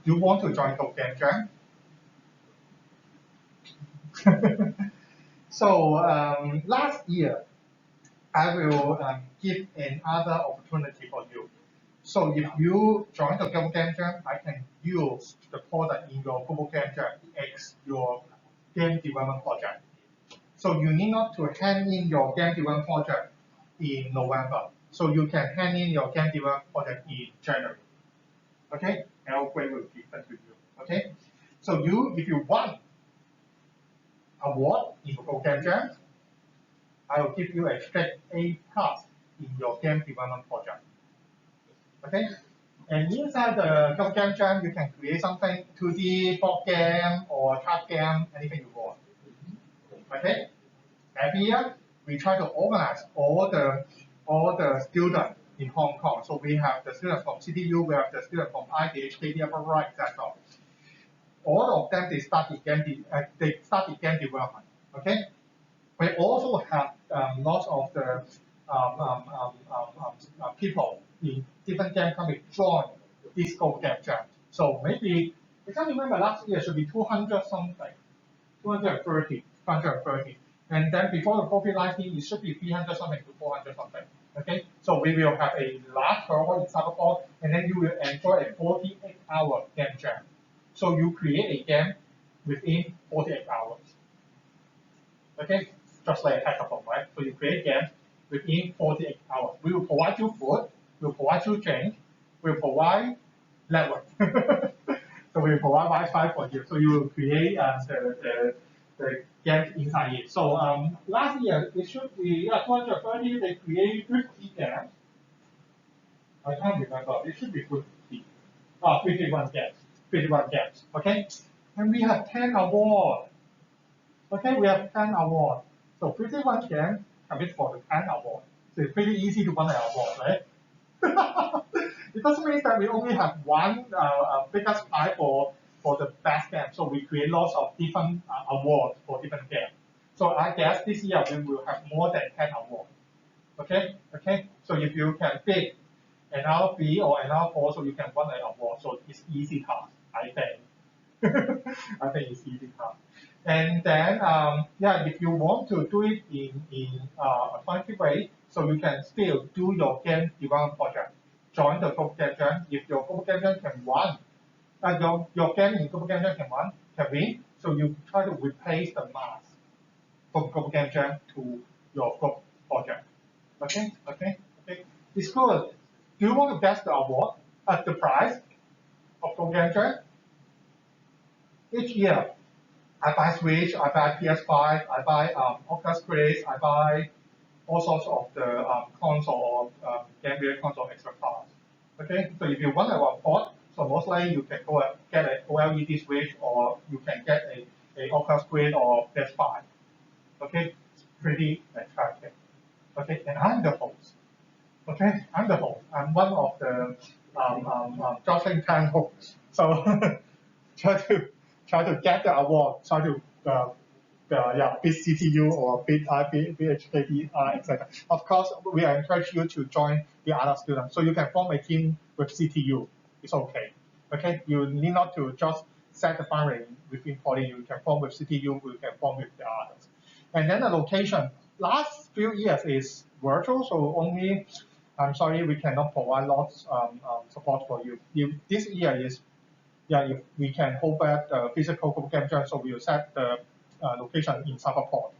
you want to join Global Game Jam. So last year, I will give another opportunity for you. So if you join the Global Game Jam, I can use the product in your Global Game Jam X your game development project. So you need not to hand in your game development project in November. So you can hand in your game development project in January. Okay, and I'll will give that to you. Okay, so if you want award in Global Game Jam, I will give you a straight A plus in your game development project. Okay, and inside the Global Game Jam, you can create something 2D board game or card game, anything you want. Okay, every year we try to organize all the students in Hong Kong. So we have the students from CTU, we have the students from IDH, KDF, etc. All of them they study game development. Okay, we also have lots of the people in different game companies join this Global Game Jam. So maybe I can't remember last year should be 200 something, 230. And then before the COVID-19, it should be 300 something to 400 something. Okay, so we will have a large server in Cyberport, and then you will enjoy a 48-hour game jam. So you create a game within 48 hours. Okay, just like a hackathon, right? So you create games within 48 hours. We will provide you food, we will provide you drink, we will provide network. So we will provide Wi-Fi for you. So you will create the games inside it. So last year it should be 230. They create 50 games. I can't remember. It should be 50. 51 games. 51 games. Okay, and we have 10 awards. Okay, we have 10 awards. So 51 games commit for the 10 award. So it's pretty easy to win an award, right? It doesn't mean that we only have one biggest prize for the best game. So we create lots of different awards for different games. So I guess this year we will have more than 10 awards. Okay. So if you can pick another 3 or another 4, so you can win an award. So it's easy task, I think. I think it's easy task. And then, if you want to do it in a funky way, so you can still do your game development project. Join the global game jam. If your global game jam can run, your game in global game jam can win. So you try to replace the mask from global game jam to your global project. Okay. It's good. Do you want to guess the award at the price of global game jam? Each year, I buy Switch, I buy PS5, I buy Oculus Quest, I buy all sorts of the console or game-related console extra cards. Okay, so if you want a report, so most likely you can go and get an OLED Switch or you can get a Oculus Quest or PS5. Okay, it's pretty attractive. Okay, and I'm the host. Okay, I'm the host. I'm one of the Jocelyn Tan hosts. So try to get the award, try to beat CTU or beat HKT, etc. Of course, we encourage you to join the other students, so you can form a team with CTU. It's okay. Okay, you need not to just set the fundraising within Poly. You can form with CTU. You can form with the others. And then the location. Last few years is virtual, so only. I'm sorry, we cannot provide lots support for you. This year is if we can hold back the physical global game jam, so we will set the location in Cyberport.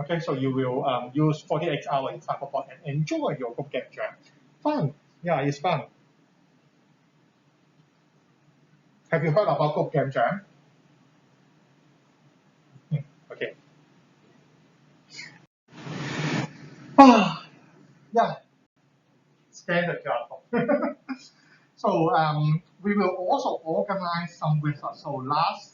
Okay, so you will use 48 hours in Cyberport and enjoy your global game jam. Fun, it's fun. Have you heard about global game jam? Okay. Scan the QR code. So we will also organize some results. So last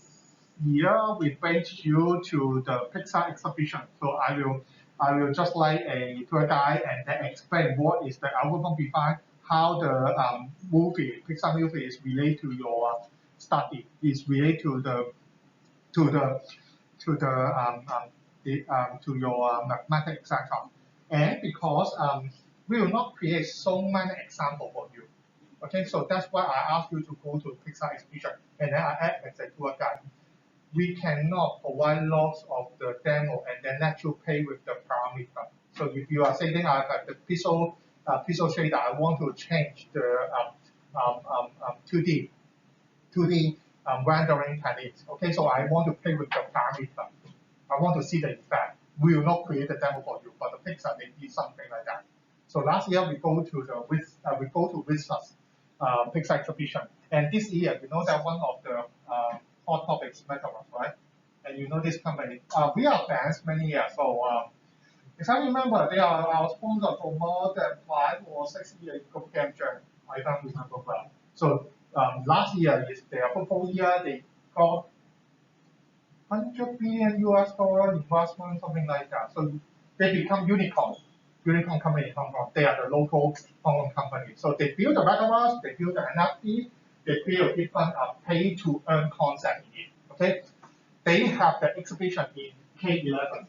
year we brought you to the Pixar exhibition. So I will just like a tour guide and then explain what is the algorithm behind, how the Pixar movie is related to your study, is related to your mathematics, etc. And because we will not create so many examples for you. Okay, so that's why I asked you to go to Pixar exhibition, and then I act as a tour guide. We cannot provide lots of the demo and then let you pay with the parameter. So if you are saying I have the pixel shader, I want to change the 2D rendering techniques. Okay, so I want to play with the parameter. I want to see the effect. We will not create the demo for you, but the Pixar they did something like that. So last year we go to Vistas Pixar exhibition, and this year you know that one of the hot topics metaverse, right? And you know this company. We are fans many years, so if I remember, they are our sponsor for more than 5 or 6 years in Go Game Jam. I don't remember well. So last year is their football year. They got 100 billion US dollar investment, something like that. So they become unicorn company in Hong Kong. They are the local Hong Kong company. So they build the metaverse, they build the NFT, they build different pay-to-earn concept in it. Okay, they have the exhibition in K11,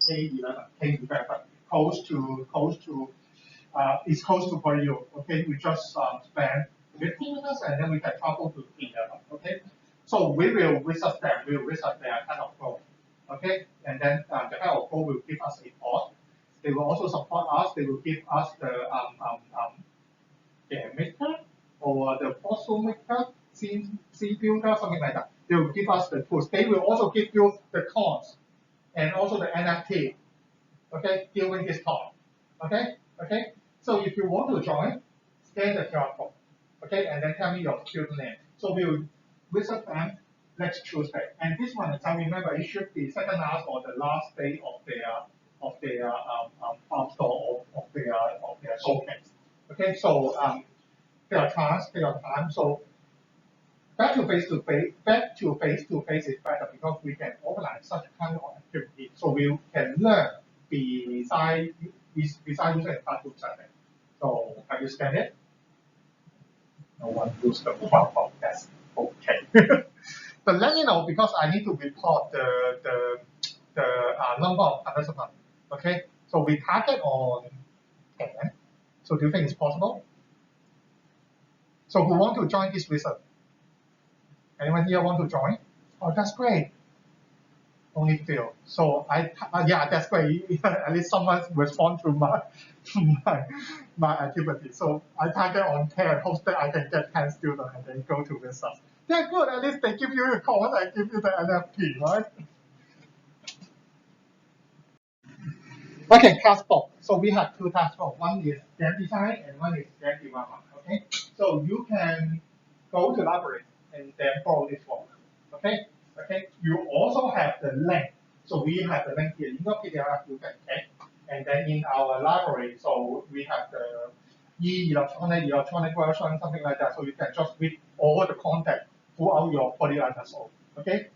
it's close to for you. Okay, we just spend 15 minutes and then we can travel to 11. Okay, so we will visit them. We will visit their head of code. Okay, and then the head of code will give us a report. They will also support us. They will give us the maker or the fossil maker, scene builder, something like that. They will give us the tools. They will also give you the coins and also the NFT. Okay, during this talk. Okay. So if you want to join, scan the QR code. Okay, and then tell me your student name. So we'll visit them next Tuesday. And this one, as I remember, it should be second last or the last day of their app store of their showcase. Okay, so their chance, their time. So back to face to face is better because we can organize such kind of activity. So we can learn beside using the classroom setting. So have you scanned it? No one used the mobile phone. That's okay. But let me know because I need to report the number of participants. Okay, so we target on 10. So do you think it's possible? So who want to join this research? Anyone here want to join? Oh, that's great. Only few. So yeah, that's great. At least someone respond to my activity. So I target on 10, hope that I can get 10 students and then go to research. They're good. At least they give you a code and give you the NFT, right? Okay, task book. So we have two task books. One is game design and one is game development. Okay, so you can go to library and then follow this book. Okay. You also have the link. So we have the link here in your PDF. You can take, and then in our library, so we have the electronic version, something like that. So you can just read all the content throughout your 40 episode. Okay.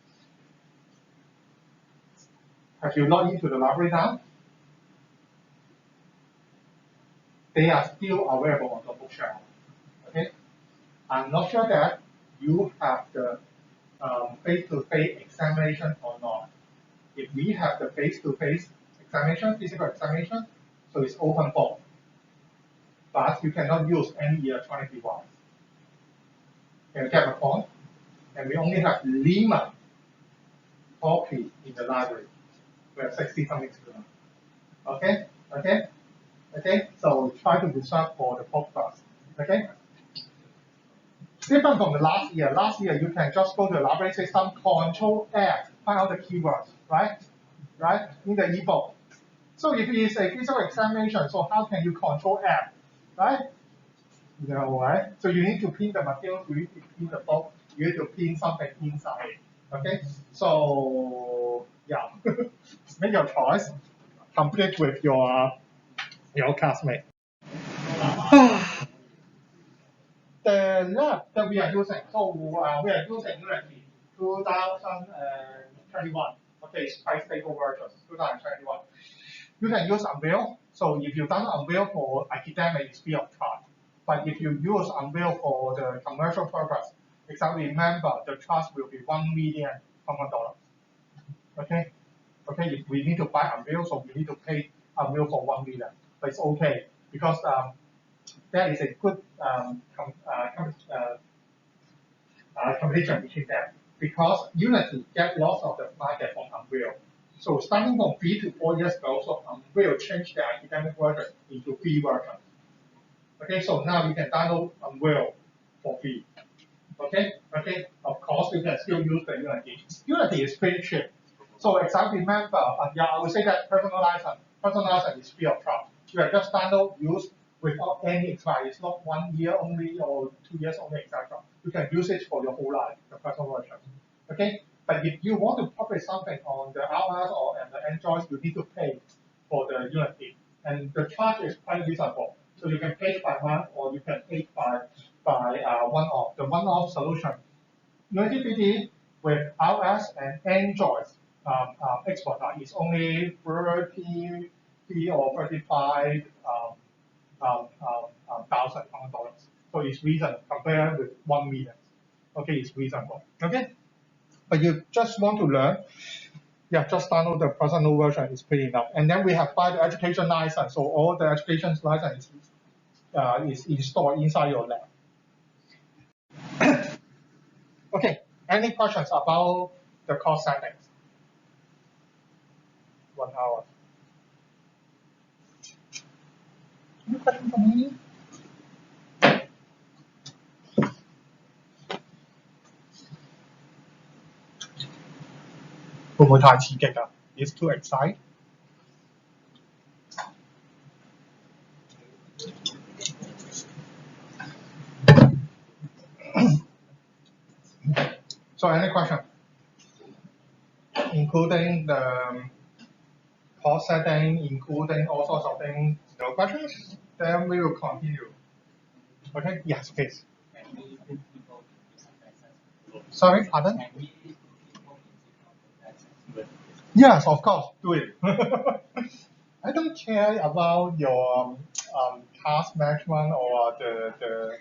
Have you logged into the library now? They are still available on the bookshelf. Okay, I'm not sure that you have the face-to-face examination or not. If we have the face-to-face examination, physical examination, so it's open book, but you cannot use any electronic device. Can you get the point? And we only have limited copy in the library. We have 60-something students. Okay, so try to reserve for the book first. Okay? Different from the last year. Last year, you can just go to the library system, Control F, find out the keywords, right? In the ebook. So if it is a physical examination, so how can you Control F, right? No, right? So you need to print the material, you need to print the book, you need to print something inside. Okay? So yeah, make your choice. Complete with your classmate. The lab that we are using, so we are using Unity 2021. Okay, it's quite stable version, 2021. You can use Unreal. So if you download Unreal for academic, it's free of charge. But if you use Unreal for the commercial purpose, exactly remember the charge will be $1 million. Okay. If we need to buy Unreal, so we need to pay Unreal for $1 million. But it's okay because there is a good competition between them because Unity gets lots of the market from Unreal. So starting from 3 to 4 years ago, so Unreal changed the academic version into free version. Okay, so now you can download Unreal for free. Okay. Of course, you can still use the Unity. Unity is pretty cheap. So exactly remember, yeah, I would say that personalization is free of charge. You can just download, use without any expiry. It's not 1 year only or 2 years only, etc. You can use it for your whole life, the personal version. Okay, but if you want to publish something on the iOS or on the Android, you need to pay for the Unity, and the charge is quite reasonable. So you can pay by month or you can pay by one-off. The one-off solution, Unity PD with iOS and Android export is only 33 or 35 thousand dollars. So it's reasonable compared with 1 million. Okay, it's reasonable. Okay, but you just want to learn, yeah, just download the personal version. It's pretty enough. And then we have buy the education license. So all the education license is installed inside your lab. Okay, any questions about the course settings? 1 hour. Any question for me? 會唔會太刺激啊 ？It's too exciting. So any question? Including the cost setting, including all sorts of things. No questions? Then we will continue. Okay? Yes, please. Sorry, pardon? Yes, of course, do it. I don't care about your task management or the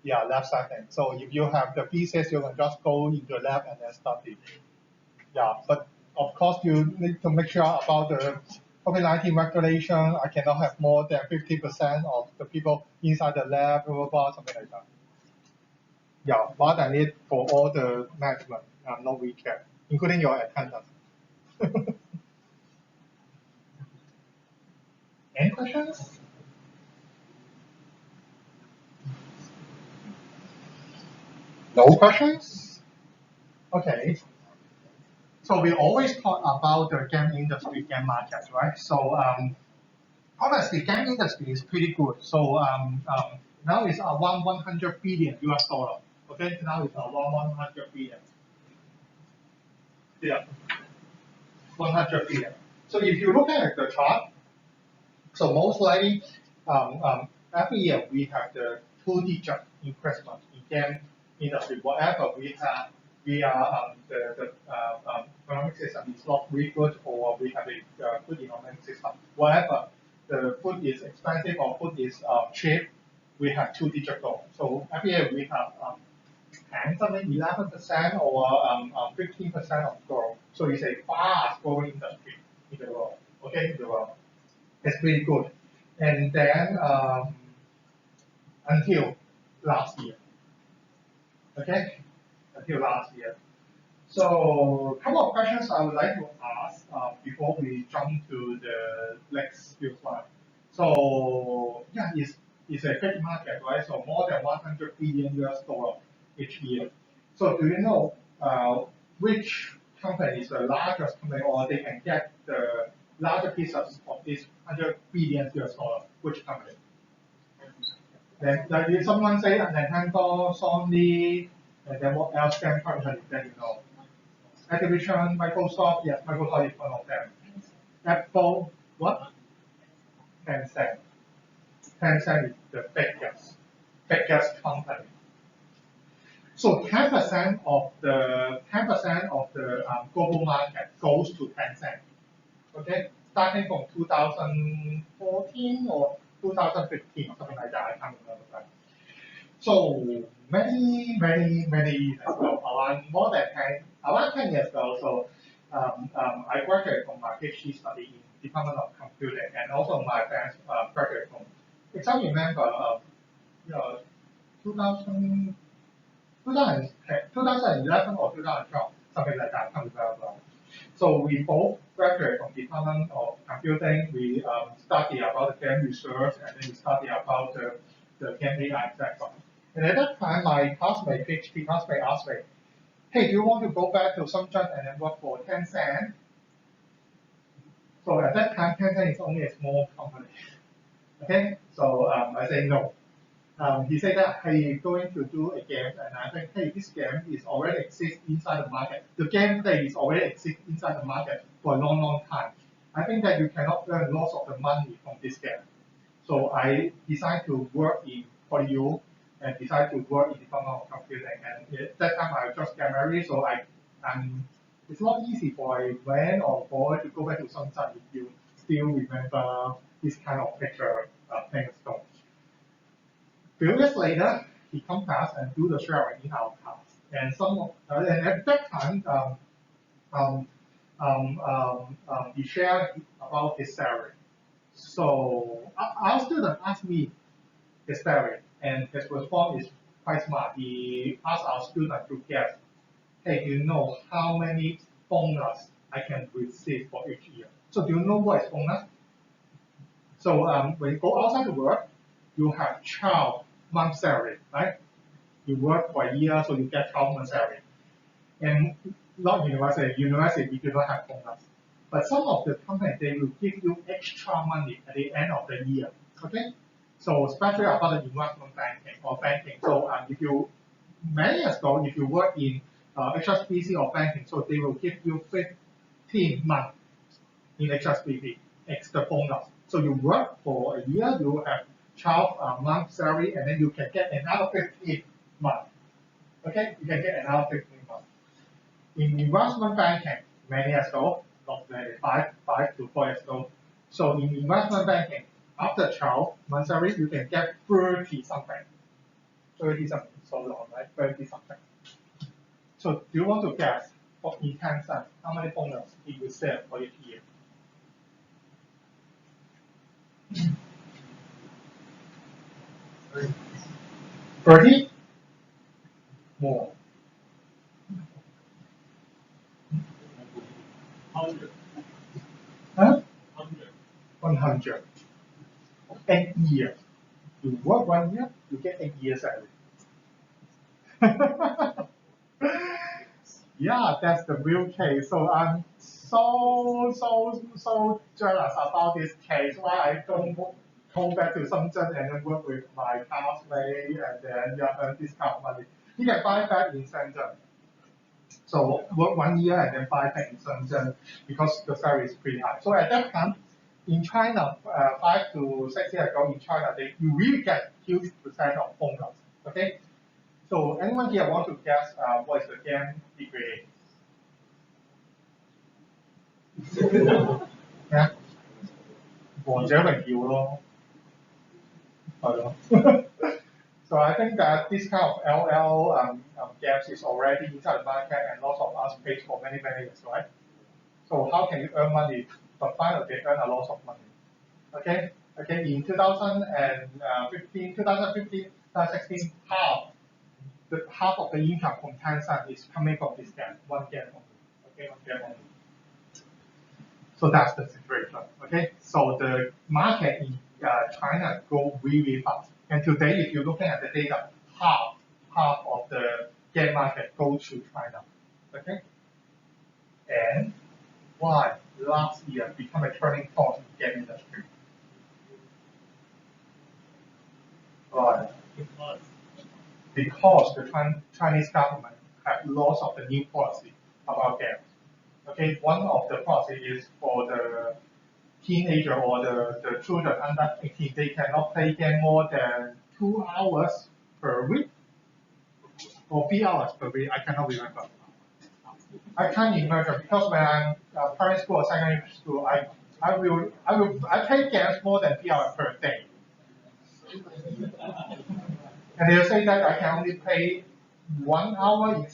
lab setting. So if you have the thesis, you can just go into the lab and then study. Yeah, but of course you need to make sure about the COVID-19 regulation. I cannot have more than 50% of the people inside the lab, blah, blah, blah, something like that. Yeah, but I need for all the management, no we care, including your attendance. Any questions? No questions? Okay. So we always talk about the game industry, game markets, right? So honestly, game industry is pretty good. So now it's around 100 billion US dollar. Okay, now it's around 100 billion. Yeah, 100 billion. So if you look at the chart, so most likely every year we have the 2-digit increment in game industry. Whatever we have, we are the economic system is not very good, or we have a good economic system. Whatever the food is expensive or food is cheap, we have 2-digit growth. So every year we have 11% or 15% of growth. So it's a fast growing industry in the world. Okay, in the world. It's pretty good. And then until last year. Okay? Until last year. So a couple of questions I would like to ask before we jump to the next few slides. So yeah, it's a big market, right? So more than 100 billion US dollar each year. So do you know which company is the largest company, or they can get the larger pieces of this 100 billion US dollar? Which company? Then if someone say Nintendo, Sony, and then what else can company that you know? Activision, Microsoft, yes, Microsoft is one of them. Apple, what? Tencent. Tencent is the biggest company. So 10% of the global market goes to Tencent. Okay, starting from 2014 or 2015 or something like that. I can't remember that. So many years ago, around 10 years ago. So I graduated from my PhD study in Department of Computing, and also my friends graduated from. If I remember, 2000. 2011 or 2012, something like that, can't remember. So we both graduated from Department of Computing. We study about the game research, and then we study about the game AI platform. And at that time, my classmate, PhD classmate, asked me, "Hey, do you want to go back to Shenzhen and then work for Tencent?" So at that time, Tencent is only a small company. Okay, so I say no. He said that he's going to do a game, and I think, hey, this game is already exists inside the market. The gameplay is already exists inside the market for a long time. I think that you cannot earn lots of the money from this game. So I decided to work in PolyU and decided to work in Department of Computing. And at that time, I just got married, so it's not easy for a man or boy to go back to Shenzhen if you still remember this kind of picture things. Few years later, he comes back and do the sharing in our class. And and at that time, he shared about his salary. So our student asked me his salary, and his response is quite smart. He asked our student to guess, "Hey, do you know how many bonus I can receive for each year?" So do you know what is bonus? So when you go outside to work, you have 12 months salary, right? You work for a year, so you get 12 months salary. And not university, university you do not have bonus. But some of the companies, they will give you extra money at the end of the year, okay? So especially about the investment banking or banking. So if you, many years ago, if you work in HSBC or banking, so they will give you 15 months in HSBC, extra bonus. So you work for a year, you have 12 months salary, and then you can get another 15 months. Okay, you can get another 15 months. In investment banking, many years ago, not many, five to 4 years ago. So in investment banking, after 12 months salary, you can get 30 something. 30 something, so long, right? 30 something. So do you want to guess for in 10 cents, how many bonus it will sell for each year? 30? More. 100. Huh? 100. 100. 8 years. You work 1 year, you get 8 years salary. Yeah, that's the real case. So I'm so jealous about this case. Why I don't go back to Shenzhen and then work with my classmate and then earn discount money. You can buy back in Shenzhen. So work 1 year and then buy back in Shenzhen because the salary is pretty high. So at that time, in China, 5 to 6 years ago in China, you really get huge percent of bonus. Okay. So anyone here want to guess what is the game degree? Yeah. 王者榮耀咯，係咯。So I think that this kind of LL games is already inside the market and lots of us paid for many years, right? So how can you earn money? But finally they earn a lot of money. Okay. In 2015, 2016, half of the income from Tencent is coming from this game, one game only. Okay, one game only. So that's the situation. Okay, so the market in China grow really fast, and today, if you're looking at the data, half of the game market goes to China. Okay, and why last year become a turning point in the game industry? Right. Because the Chinese government have lots of the new policy about games. Okay, one of the policy is for the teenager or the children under 18, they cannot play game more than 2 hours per week or 3 hours per week. I cannot remember. I can't imagine because when I'm primary school or secondary school, I play games more than 3 hours per day. And they'll say that I can only play 1 hour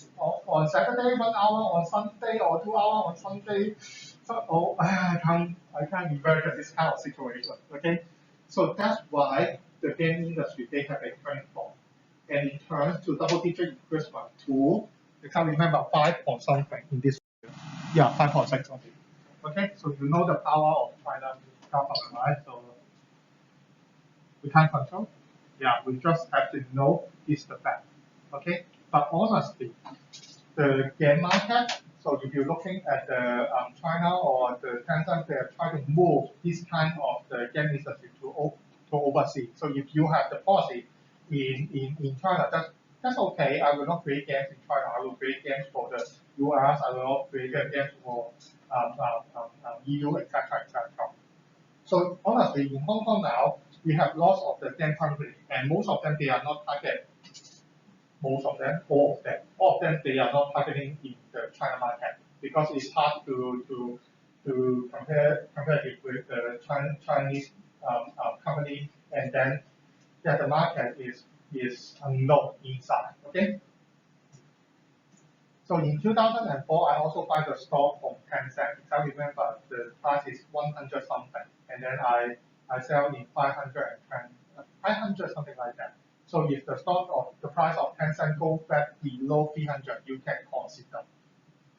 on Saturday, 1 hour on Sunday, or 2 hours on Sunday. So I can't imagine this kind of situation. Okay, so that's why the game industry they have a turning point, and it turns to double-digit increasement to I can't remember 5 point something in this year. Yeah, 5.6 something. Okay, so you know the power of China government, right? So we can't control. Yeah, we just have to know it's the fact. Okay, but honestly, the game market. So if you're looking at the China or the Tencent, they are trying to move this kind of the game industry to overseas. So if you have the policy in China, that's okay. I will not create games in China. I will create games for the US. I will not create games for EU, etc., etc. So honestly, in Hong Kong now, we have lots of the game companies, and most of them they are not targeted. Most of them, all of them, they are not targeting in the China market because it's hard to compare it with the Chinese company, and then the market is unknown inside. Okay. So in 2004, I also buy the stock from Tencent. I remember the price is 100 something, and then I sell in 500 something like that. So if the price of Tencent goes back below 300, you can consider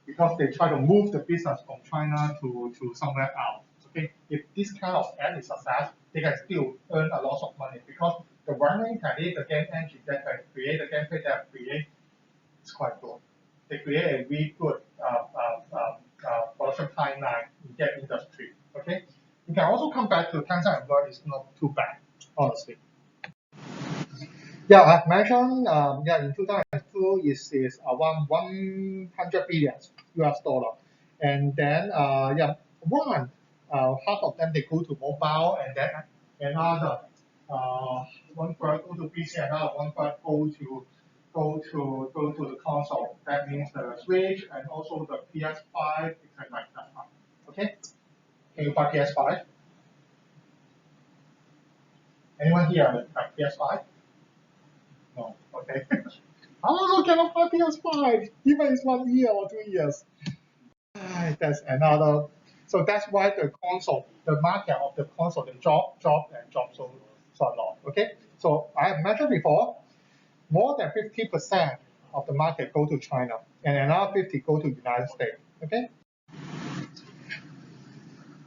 because they try to move the business from China to somewhere else. Okay, if this kind of ad is success, they can still earn a lot of money because the running technique, the game engine that can create the gameplay that create is quite good. They create a really good production timeline in game industry. Okay, you can also come back to Tencent and work. It's not too bad, honestly. Yeah, I've mentioned, yeah, in 2002 is around 100 billion US dollar. And then, yeah, half of them they go to mobile, and then another one third go to PC, another one third go to the console. That means the Switch and also the PS5, etc. Like that. Okay, can you buy PS5? Anyone here have PS5? No. Okay. I also cannot buy PS5, even it's 1 year or 2 years. That's another. So that's why the console, the market of the console, the drop so a lot. Okay. So I have mentioned before, more than 50% of the market go to China, and another 50 go to United States. Okay.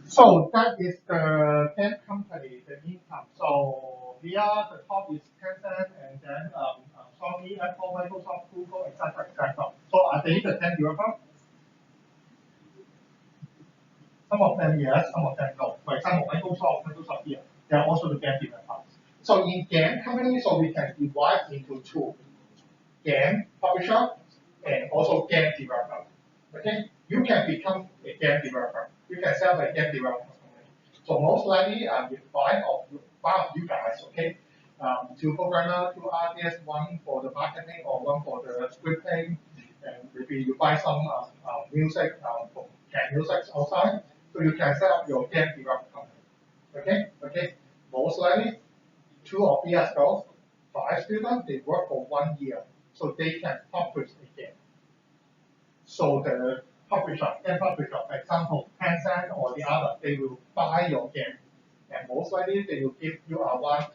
So that is the 10 company, the income. So here the top is Tencent, and then Sony, Apple, Microsoft, Google, etc., etc. So are they the 10 developers? Some of them yes, some of them no. For example, Microsoft here, they are also the game developers. So in game company, so we can divide into two: game publisher and also game developer. Okay, you can become a game developer. You can sell a game developer. So most likely, with five of you guys, okay, two programmer, two artists, one for the marketing or one for the scripting, and maybe you buy some music from game music outside, so you can set up your game development company. Okay. Most likely, two or 3 years ago, 5 students they work for 1 year, so they can publish a game. So the game publisher, for example, Tencent or the other, they will buy your game, and most likely they will give you around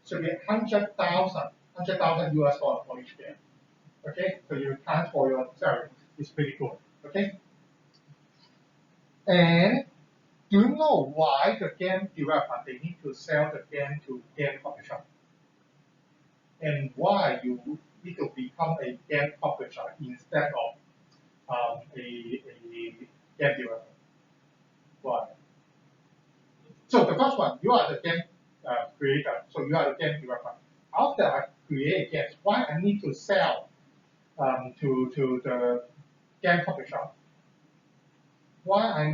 should be 100,000 US dollar for each game. Okay, so you count for your salary. It's pretty good. Okay, and do you know why the game developer they need to sell the game to game publisher? And why you need to become a game publisher instead of a game developer? Why? So the first one, you are the game creator, so you are the game developer. After I create games, why I need to sell to the game publisher? Why I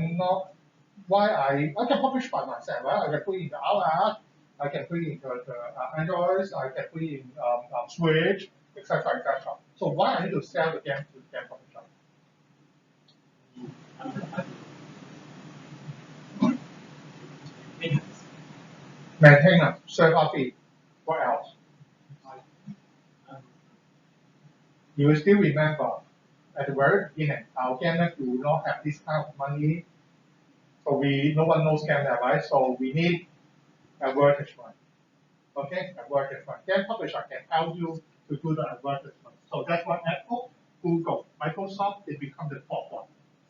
can publish by myself, right? I can put it in the iOS, I can put it in the Android, I can put it in Switch, etc., etc. So why I need to sell the game to the game publisher? Maintenance, server fee, what else? You will still remember at the very beginning, our gamers do not have this kind of money, so no one knows Canada, right? So we need advertisement. Okay, advertisement. Game publisher can help you to do the advertisement. So that's why Apple, Google, Microsoft, they become the top one.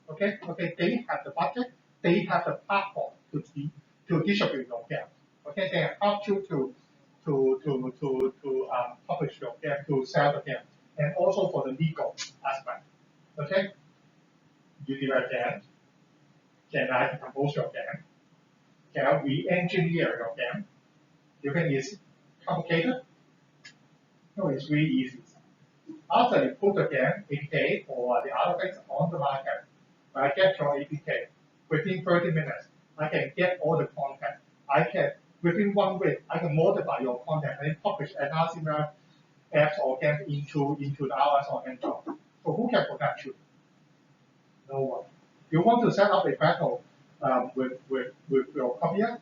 Okay, they have the budget, they have the platform to distribute your game. Okay, they help you to publish your game, to sell the game, and also for the legal aspect. Okay, you develop game. Can I compose your game? Can I re-engineer your game? You think it's complicated? No, it's really easy. After you put the game, APK or the other things on the market, I get your APK within 30 minutes. I can get all the content. Within 1 week, I can modify your content and publish another similar apps or games into the iOS or Android. So who can protect you? No one. You want to set up a battle with your copier?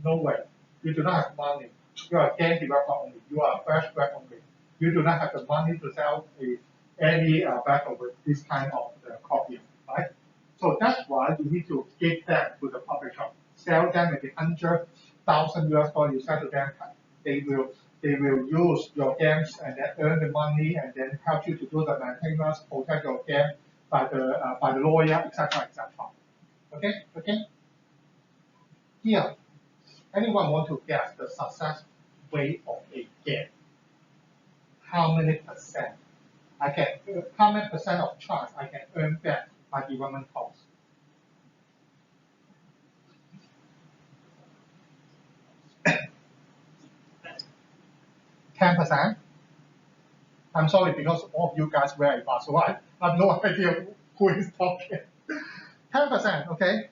No way. You do not have money. You are a game developer only. You are a fresh grad only. You do not have the money to sell any battle with this kind of copier, right? So that's why you need to give that to the publisher. Sell them maybe 100,000 US dollars. You sell to them. They will use your games and then earn the money and then help you to do the maintenance, protect your game by the lawyer, etc., etc. Okay. Here, anyone want to guess the success rate of a game? How many percent? How many percent of chance I can earn back my development cost? 10%? I'm sorry because all of you guys very fast, so I have no idea who is talking. 10%, okay?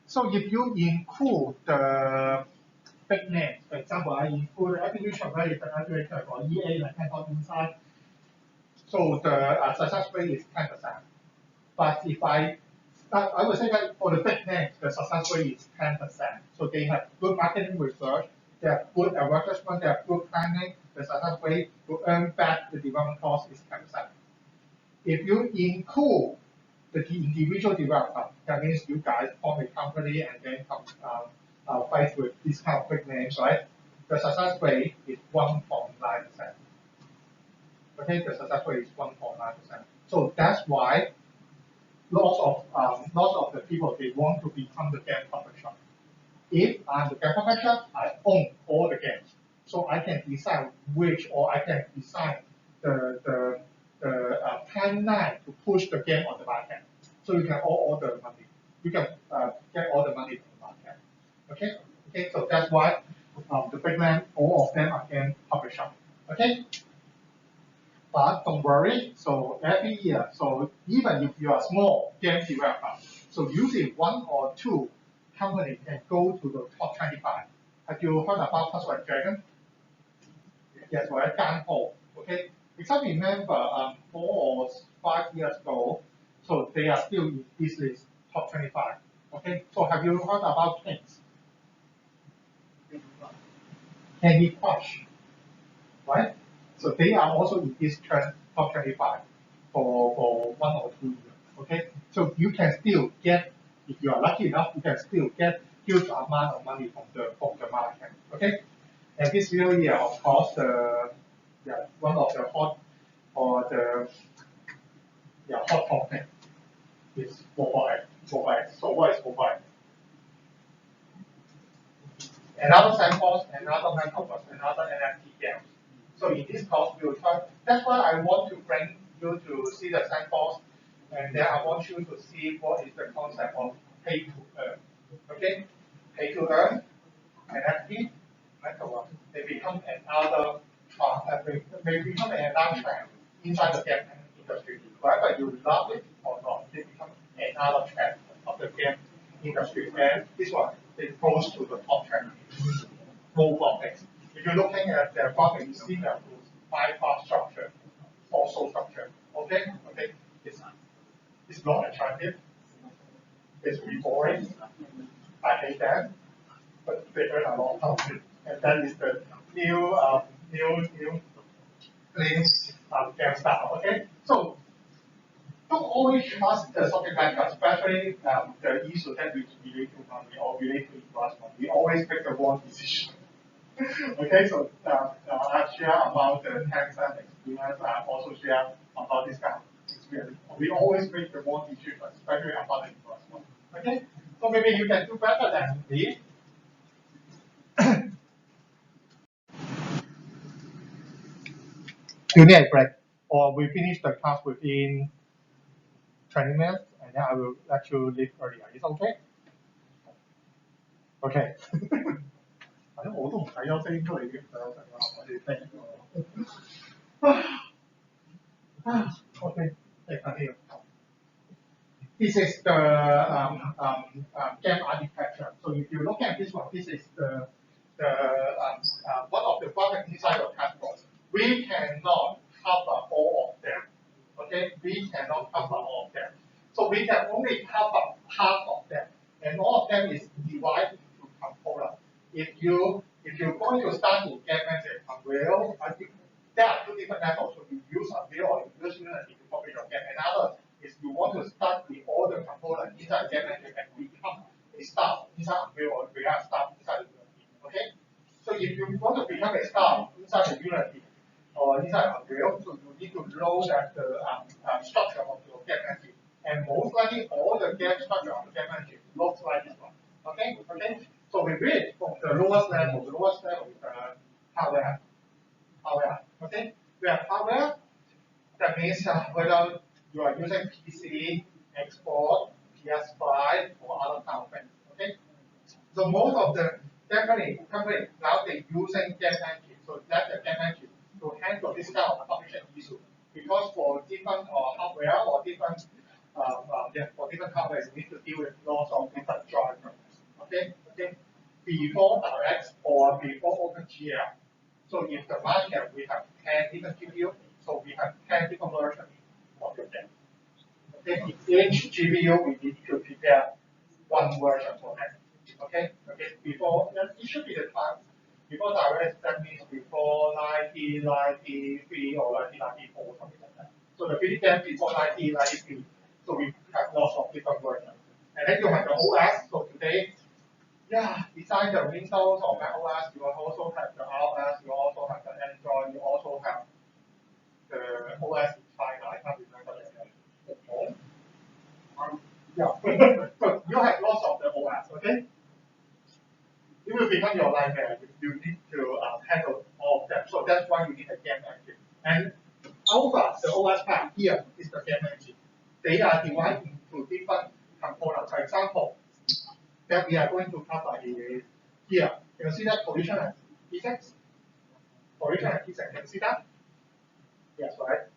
So if you include the big names, for example, I include attribution rate, the attributor or EA like 10 inside, so the success rate is 10%. But if I would say that for the big names, the success rate is 10%. So they have good marketing research, they have good advertisement, they have good planning, the success rate to earn back the development cost is 10%. If you include the individual developer, that means you guys form a company and then come fight with these kind of big names, right? The success rate is 1.9%. Okay, the success rate is 1.9%. So that's why lots of the people they want to become the game publisher. If I'm the game publisher, I own all the games, so I can decide which, or I can decide the timeline to push the game on the market. So you can all the money. You can get all the money from the market. Okay. So that's why the big name, all of them are game publisher. Okay. But don't worry, so every year, so even if you are small game developer, so usually one or two companies can go to the top 25. Have you heard about Puzzle and Dragon? Yes, or Ganho. Okay, if I remember 4 or 5 years ago, so they are still in this list, top 25. Okay, so have you heard about Kings? Candy Crush, right? So they are also in this top 25 for 1 or 2 years. Okay, so you can still get, if you are lucky enough, you can still get huge amount of money from the market. Okay, and this year, of course, one of the hot hot topic is mobile. So what is mobile? Another sandbox, another metaverse, another NFT game. So in this course, we will try. That's why I want to bring you to see the sandbox, and then I want you to see what is the concept of pay to earn. Okay, pay to earn, NFT, metaverse. They become another they become another trend inside the game industry. Whether you love it or not, they become another trend of the game industry. And this one, it goes to the top trend. No graphics. If you're looking at the graphics, you see that five-part structure, also structure. Okay, it's not attractive. It's boring. I hate that. But they earn a lot of money, and that is the new game style. Okay, so don't always trust the something like that, especially the issue that we relate to money or relate to investment. We always make the wrong decision. Okay, so I've shared about the tax and experience. I've also shared about this kind of experience. We always make the wrong decision, especially about the investment. Okay, so maybe you can do better than me. You need a break, or we finish the class within 20 minutes, and then I will let you leave earlier. Is okay? Okay. 反正我都唔使休息，都已經上咗啦，我哋聽Okay, let's continue. This is the game architecture. So if you look at this one, this is the one of the projects inside of Canvas. We cannot cover all of them. Okay, we cannot cover all of them. So we can only cover half of them, and all of them is divided into components. If you're going to start to get message Unreal, I think there are two different methods. So you use Unreal or you use Unity to copy your game. Another is you want to start with all the components inside game engine and become a staff inside Unreal or become a staff inside Unity. Okay? So if you want to become a staff inside the Unity or inside Unreal, so you need to know that the structure of your game and most likely all the game structure on the game engine looks like this one. Okay, okay. So we read from the lowest level. The lowest level is the hardware. Hardware. Okay. We have hardware. That means whether you are using PC, export, PS5, or other kind of things. Okay. So most of the company now they using game engine. So that's the game engine to handle this kind of publishing issue. Because for different hardware or different for different hardware, you need to deal with lots of different drivers. Okay, okay. Before direct or before OpenGL. So if the market we have 10 different GPU, so we have 10 different versions of the game. Okay, each GPU we need to prepare one version for that. Okay, okay. Before it should be the time before direct, that means before 1993 or 1994, something like that. So the video game before 1993. So we have lots of different versions. And then you have the OS. So today, yeah, besides the Windows or Mac OS, you also have the iOS, you also have the Android, you also have the OS in China. I can't remember the name. Yeah, so you have lots of the OS, okay? It will become your nightmare. You need to handle all of them. So that's why you need a game engine. And Alpha, the OS part here is the game engine. They are divided into different components. For example, that we are going to cover is here. You see that position and physics? Position and physics. Can you see that? Yes, right?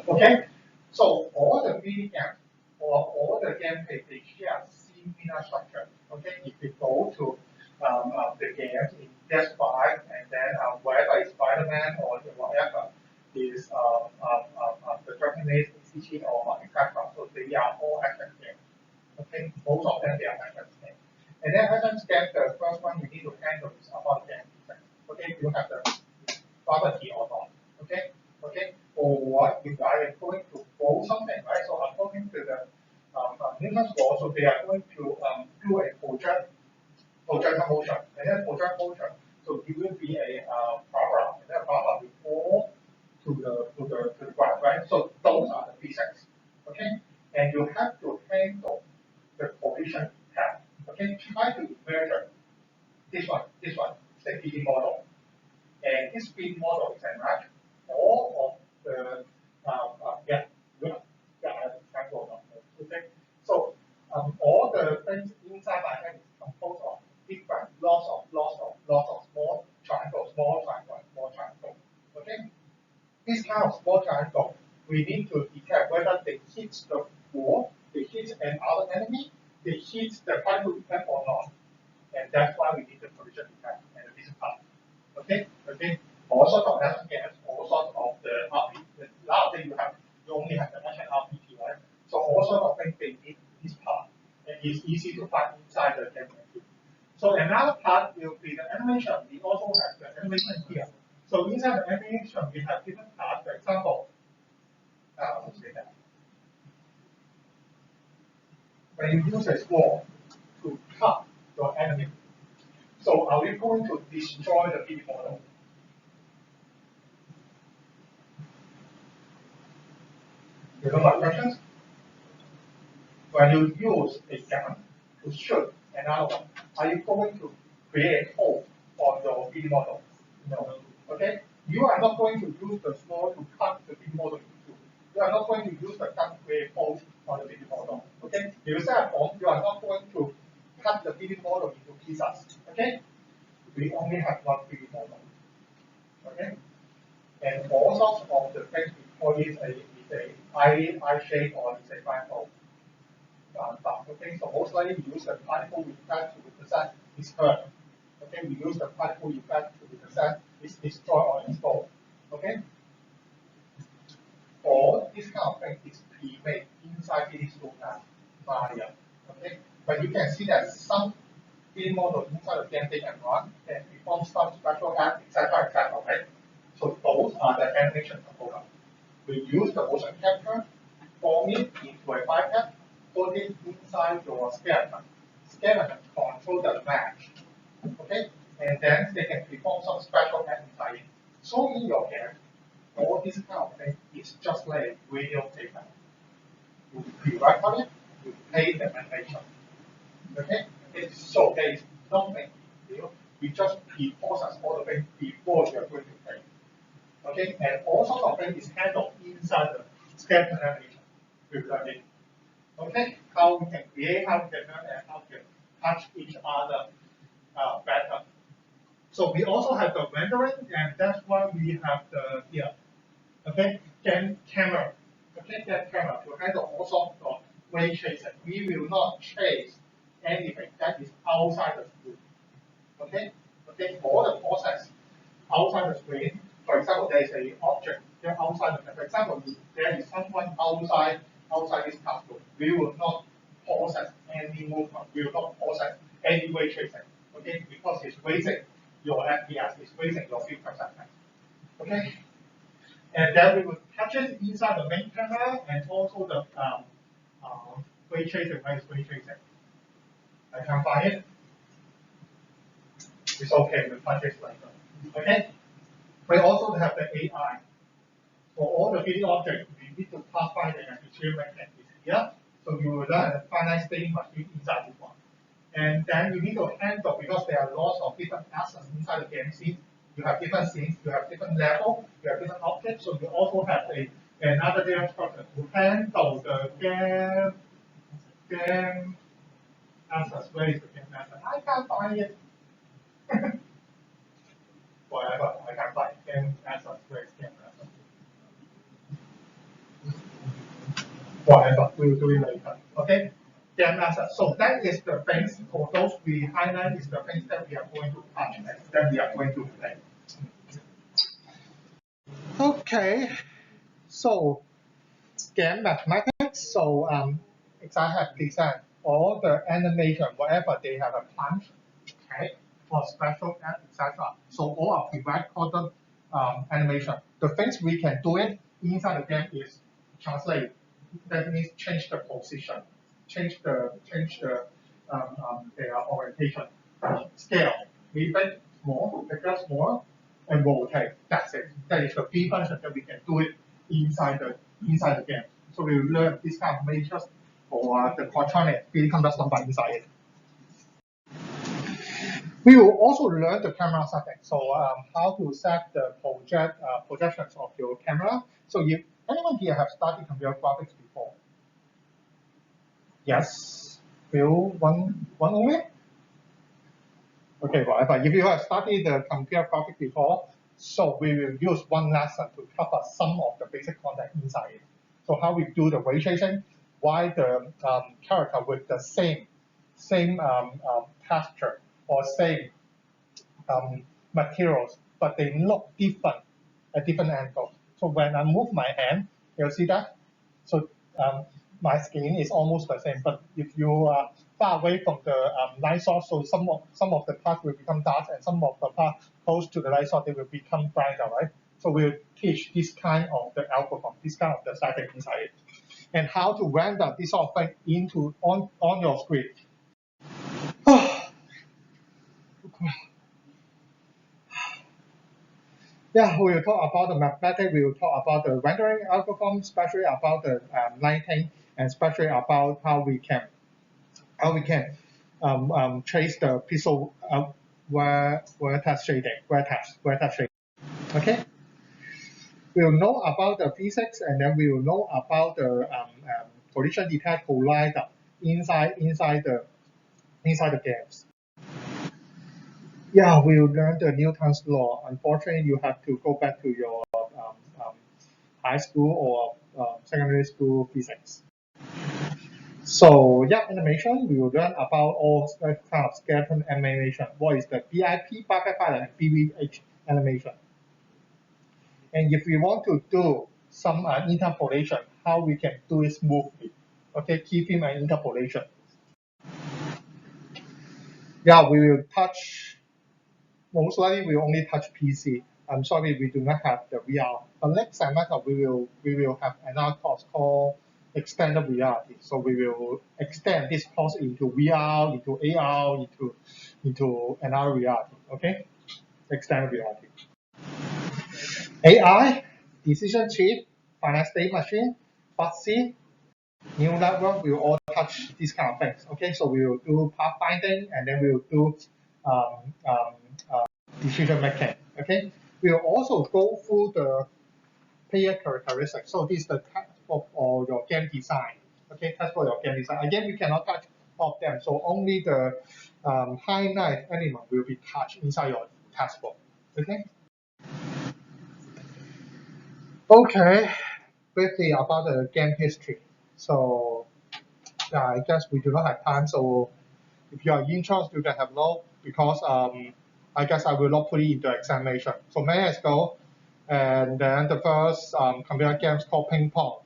Okay. So all the VDM or all the game they share similar structure. Okay, if you go to the game in PS5 and then wherever it's Spider-Man or whatever is the Japanese institution or etc. So they are all action games. Okay, most of them they are action games. And then action games, the first one you need to handle is about game. Okay, you have the property or not. Okay, okay. Or if I am going to fold something, right? So according to the Newton's law, so they are going to do a projectile motion, and then projectile motion. So it will be a problem, and then problem will fall to the ground, right? So those are the physics, okay? And you have to handle the collision path, okay? Try to measure this one, the 3D model. And this speed model is a match all of the yeah, I have example of okay. So all the things inside my head is composed of different lots of small triangles, small triangle, small triangle. Okay. This kind of small triangle, we need to detect whether they hit the wall, they hit another enemy, they hit the particle effect or not. And that's why we need the collision effect and the vision path. Okay, okay. All sorts of action games, all sorts of the RPG. Nowadays you only have the action RPG, right? So all sorts of things they need this part, and it's easy to find inside the game engine. So another part will be the animation. We also have the animation here. So inside the animation, we have different parts. For example, let's say that when you use a sword to cut your enemy, so are we going to destroy the 3D model? You know my questions? When you use a gun to shoot another one, are you going to create a hole on your 3D model? No. Okay? You are not going to use the sword to cut the 3D model in two. You are not going to use the gun to create a hole on the 3D model. Okay? If you set a bomb, you are not going to cut the 3D model into pieces. Okay? We only have one 3D model. Okay? And all sorts of the things we call it a eye shape or it's a triangle. Okay, so most likely we use the particle effect to represent this curve. Okay, we use the particle effect to represent this destroy or install. Okay, all this kind of thing is pre-made inside this local area. Okay, but you can see that some game model inside the game they can run and perform some special acts, etc., etc. Right? So those are the animation components. We use the motion capture, form it into a biped, put it inside your skeleton. Skeleton control the match. Okay? And then they can perform some special act inside it. So in your game, all this kind of thing is just like video data. You pre-record it, you play the animation. Okay? So there is nothing new. We just pre-process all the things before you are going to play. Okay? And all sorts of things is handled inside the skeleton animation with learning. Okay? How we can create, how we can learn, and how we can touch each other better. So we also have the rendering, and that's why we have the here. Okay, camera. Okay, that camera to handle all sorts of ray tracing. We will not trace anything that is outside the screen. Okay, all the process outside the screen. For example, there is a object there outside the. For example, if there is someone outside this classroom, we will not process any movement. We will not process any ray tracing. Okay, because it's wasting your FPS, it's wasting your field perception. Okay. And then we will catch it inside the main camera and also the ray tracing. Where is ray tracing? I can find it. It's okay, we'll touch it later. Okay? We also have the AI. For all the video objects, we need to classify them as material mechanics here. So you will learn a finite state machine inside this one. And then you need to handle, because there are lots of different assets inside the game scene. You have different scenes, you have different level, you have different objects, so you also have another data structure to handle the game assets. Where is the game asset? I can't find it. Whatever, I can't find game assets. Where is game assets? Whatever, we'll do it later. Okay? Game assets. So that is the things, for those we highlight, is the things that we are going to touch next, that we are going to play. Okay, so game mathematics. So as I have designed all the animation, whatever they have a punch, okay, for special etc. So all are pre-recorded animation. The things we can do it inside the game is translate. That means change the position, change their orientation, scale, make it small, adjust more, and rotate. That's it. That is the key function that we can do it inside the game. So we will learn this kind of measures for the quadrant really complex number inside it. We will also learn the camera settings. So how to set the projections of your camera. So if anyone here have studied computer graphics before? Yes. Will one only? Okay, whatever. If you have studied the computer graphics before, so we will use one lesson to cover some of the basic content inside it. So how we do the ray tracing, why the character with the same texture or same materials, but they look different at different angles. So when I move my hand, you'll see that. So my skin is almost the same, but if you are far away from the light source, so some of the parts will become dark, and some of the parts close to the light source they will become brighter, right? So we'll teach this kind of the algorithm, this kind of the setting inside it, and how to render this sort of thing into on your screen. Yeah, we will talk about the mathematics, we will talk about the rendering algorithm, especially about the lighting, and especially about how we can trace the pixel vertex shading. Okay, we will know about the physics, and then we will know about the collision detect collider inside the games. Yeah, we will learn the Newton's law. Unfortunately, you have to go back to your high school or secondary school physics. So yeah, animation, we will learn about all kind of skeleton animation. What is the BIP, bucket file, and BVH animation? And if we want to do some interpolation, how we can do it smoothly? Okay, keyframe and interpolation. Yeah, we will touch. Most likely, we will only touch PC. I'm sorry, we do not have the VR. But next semester, we will have another course called extended reality. So we will extend this course into VR, into AR, into another reality. Okay, extended reality. AI. decision tree, finite state machine, fuzzy, neural network, we will all touch these kind of things. Okay, so we will do pathfinding and then we will do um, um, decision making. Okay, we will also go through the player characteristics. So this is the test for your game design. Okay, test for your game design. Again, we cannot touch all of them. So only the highlight element will be touched inside your task book. Okay. Okay, briefly about the game history. So yeah, I guess we do not have time. So if you are interested, you can have a look because I guess I will not put it into examination. So many years ago, and then the first computer games called ping pong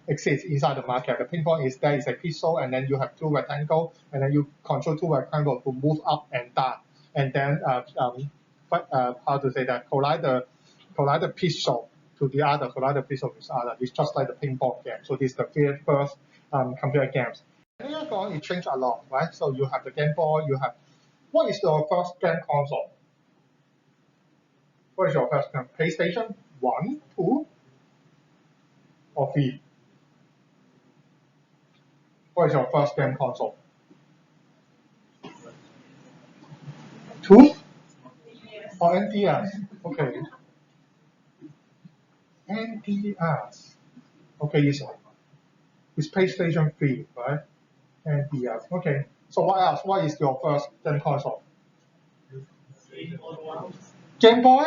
exists inside the market. The ping pong is there is a pistol, and then you have two rectangles, and then you control two rectangles to move up and down, and then how to say that collide the pistol to the other, collide the pistol with the other. It's just like the ping pong game. So this is the very first computer games. And later on, it changed a lot, right? So you have the Game Boy. You have what is your first game console? What is your first game? PlayStation 1, 2, or 3? What is your first game console? 2 or NTS? Okay. NTS. Okay, it's PlayStation 3, right? NTS. Okay. So what else? What is your first game console? Game Boy?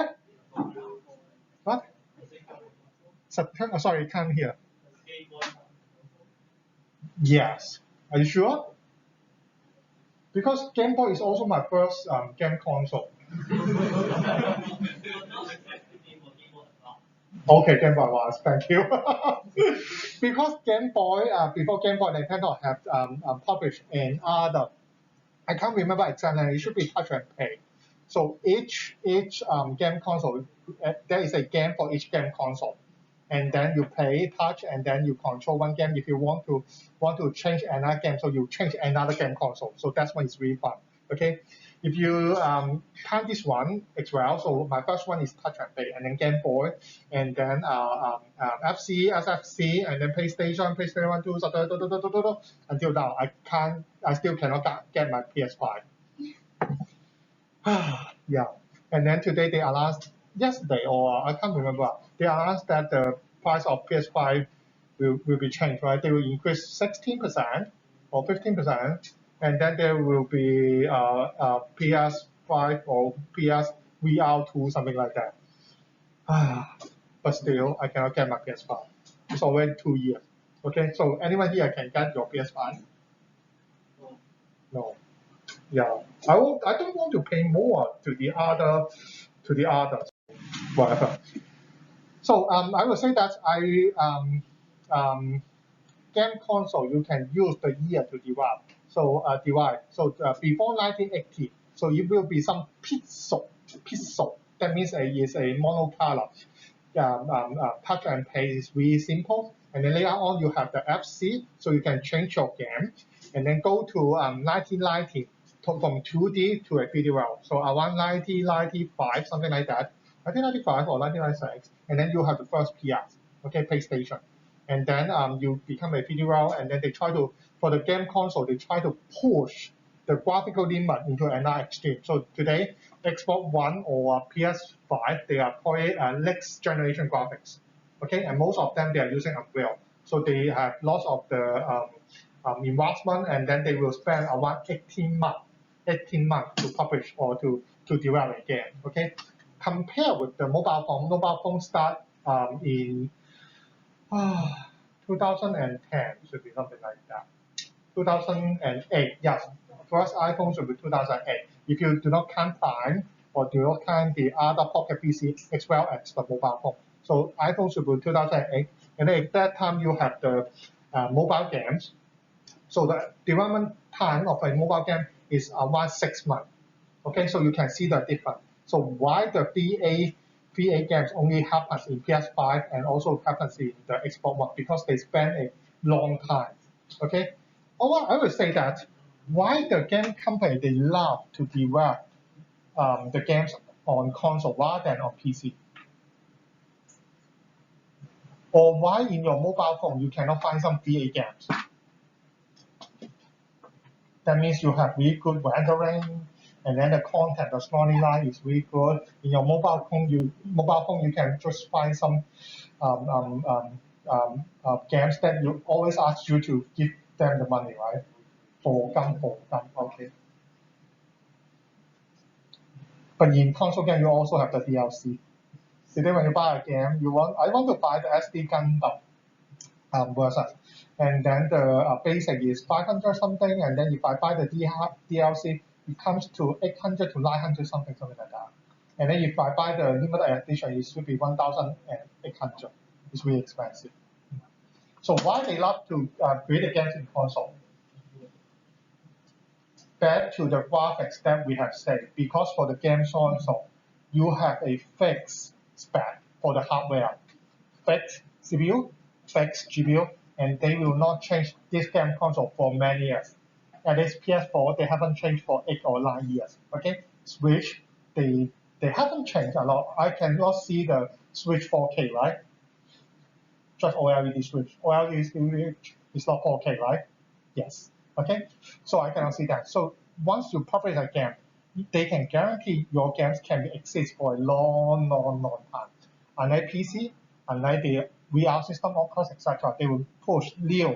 What? Sorry, can't hear. Yes. Are you sure? Because Game Boy is also my first game console. Okay, Game Boy was. Thank you. Because Game Boy, before Game Boy, Nintendo have published another. I can't remember exactly. It should be touch and pay. So each game console, there is a game for each game console, and then you play touch, and then you control one game. If you want to change another game, so you change another game console. So that's when it's really fun. Okay, if you count this one as well, so my first one is touch and pay, and then Game Boy, and then FC, SFC, and then PlayStation 1, 2, until now. I still cannot get my PS5. Yeah, and then today they announced yesterday, or I can't remember. They announced that the price of PS5 will be changed, right? They will increase 16% or 15%, and then there will be PS5 or PS VR2, something like that. But still, I cannot get my PS5. It's already 2 years. Okay, so anyone here can get your PS5? No. Yeah, I don't want to pay more to the others, whatever. So I will say that game console you can use the year to divide. So divide. So before 1980, so it will be some pixel. That means is a monocolor. Touch and pay is really simple. And then later on you have the FC, so you can change your game, and then go to 1990 from 2D to a 3D world. So around 1995, something like that. 1995 or 1996, and then you have the first PS, okay, PlayStation, and then you become a 3D world, and then they try to, for the game console, they try to push the graphical limit into another extreme. So today, Xbox One or PS5, they are calling next generation graphics, okay, and most of them they are using Unreal. So they have lots of the investment, and then they will spend around 18 months to publish or to develop a game, okay. Compare with the mobile phone start in 2010, should be something like that. 2008, yes. First iPhone should be 2008. If you do not count time or do not count the other pocket PC as well as the mobile phone. So iPhone should be 2008. And then at that time you have the mobile games. So the development time of a mobile game is around 6 months. Okay, so you can see the difference. So why the VA games only happens in PS5 and also happens in the Xbox One? Because they spend a long time. Okay, or I would say that why the game company they love to develop the games on console rather than on PC? Or why in your mobile phone you cannot find some VA games? That means you have really good rendering, and then the content, the storyline is really good. In your mobile phone, you can just find some games that you always ask you to give them the money, right? For gun, okay. But in console game, you also have the DLC. Today, when you buy a game, I want to buy the SD Gundam version, and then the basic is 500 something, and then if I buy the DLC, it comes to 800 to 900 something like that. And then if I buy the limited edition, it should be 1,800. It's really expensive. So why they love to create a games in console? Back to the graphics that we have said, because for the game console, you have a fixed spec for the hardware, fixed CPU, fixed GPU, and they will not change this game console for many years. At least PS4, they haven't changed for 8 or 9 years. Okay, Switch, they haven't changed a lot. I cannot see the Switch 4K, right? Just OLED Switch. OLED Switch is not 4K, right? Yes. Okay, so I cannot see that. So once you publish a game, they can guarantee your games can exist for a long, long, long time. Unlike PC, unlike the VR system, of course, etc., they will push new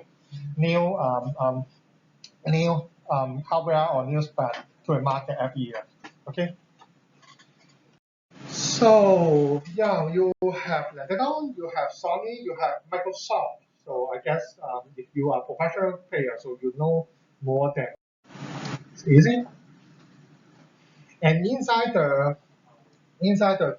hardware or new spec to a market every year. Okay. So yeah, you have Lenovo, you have Sony, you have Microsoft. So I guess if you are a professional player, so you know more than it's easy. And inside the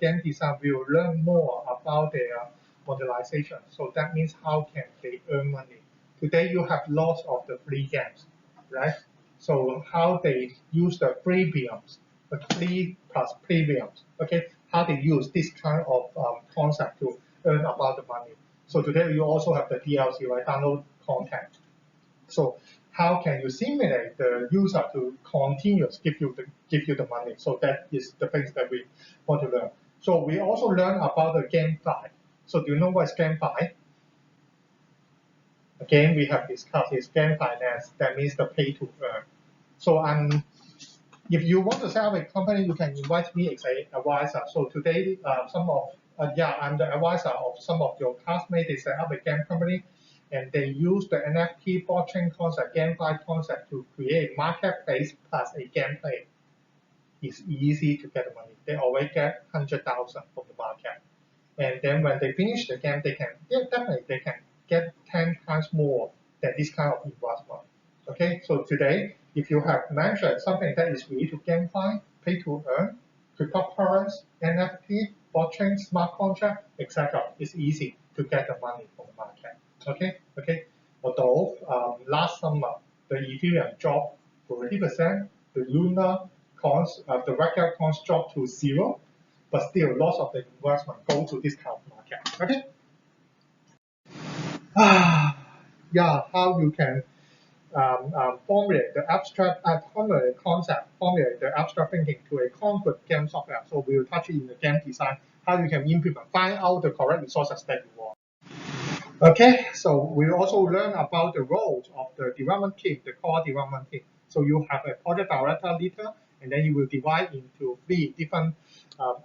game design, we'll learn more about their monetization. So that means how can they earn money. Today you have lots of the free games, right? So how they use the premiums, the free plus premiums, okay? How they use this kind of concept to earn about the money. So today you also have the DLC, right? Download content. So how can you simulate the user to continuously give you the money? So that is the things that we want to learn. So we also learn about the GameFi. So do you know what is GameFi? Again, we have discussed is game finance. That means the pay to earn. So if you want to set up a company, you can invite me as an advisor. So today, I'm the advisor of some of your classmates. They set up a game company, and they use the NFT blockchain concept, GameFi concept to create marketplace plus a gameplay. It's easy to get the money. They always get 100,000 from the market, and then when they finish the game, definitely they can get 10 times more than this kind of investment. Okay, so today, if you have mentioned something that is related to GameFi, pay to earn, cryptocurrency, NFT, blockchain, smart contract, etc., it's easy to get the money from the market. Okay. Although last summer the Ethereum dropped 40%, the Luna coins, the regular coins dropped to zero, but still lots of the investment go to this kind of market. Okay. Yeah, how you can formulate the abstract, formulate the concept, formulate the abstract thinking to a concrete game software. So we'll touch it in the game design, how you can implement, find out the correct resources that you want. Okay, so we also learn about the roles of the development team, the core development team. So you have a project director, leader, and then you will divide into 3 different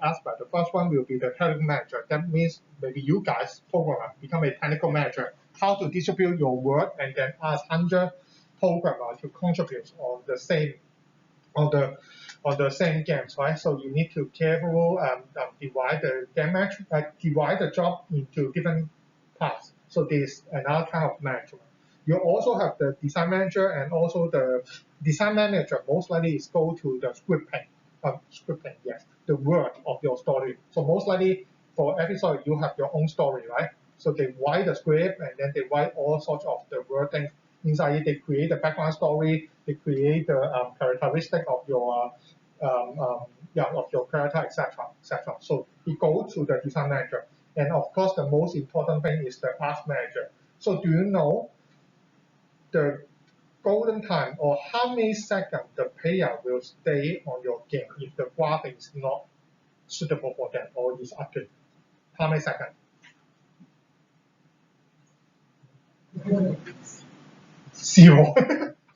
aspects. The first one will be the technical manager. That means maybe you guys, programmer, become a technical manager. How to distribute your work, and then ask 100 programmers to contribute on the same games, right? So you need to carefully divide the divide the job into different parts. So this is another kind of management. You also have the design manager, and also the design manager most likely is go to the scripting, yes, the word of your story. So most likely for every story you have your own story, right? So they write the script, and then they write all sorts of the wording inside it. They create the background story, they create the characteristic of your of your character, etc., etc. So it goes to the design manager. And of course, the most important thing is the art manager. So do you know the golden time, or how many seconds the player will stay on your game if the graphic is not suitable for them or is accurate? How many seconds? 0.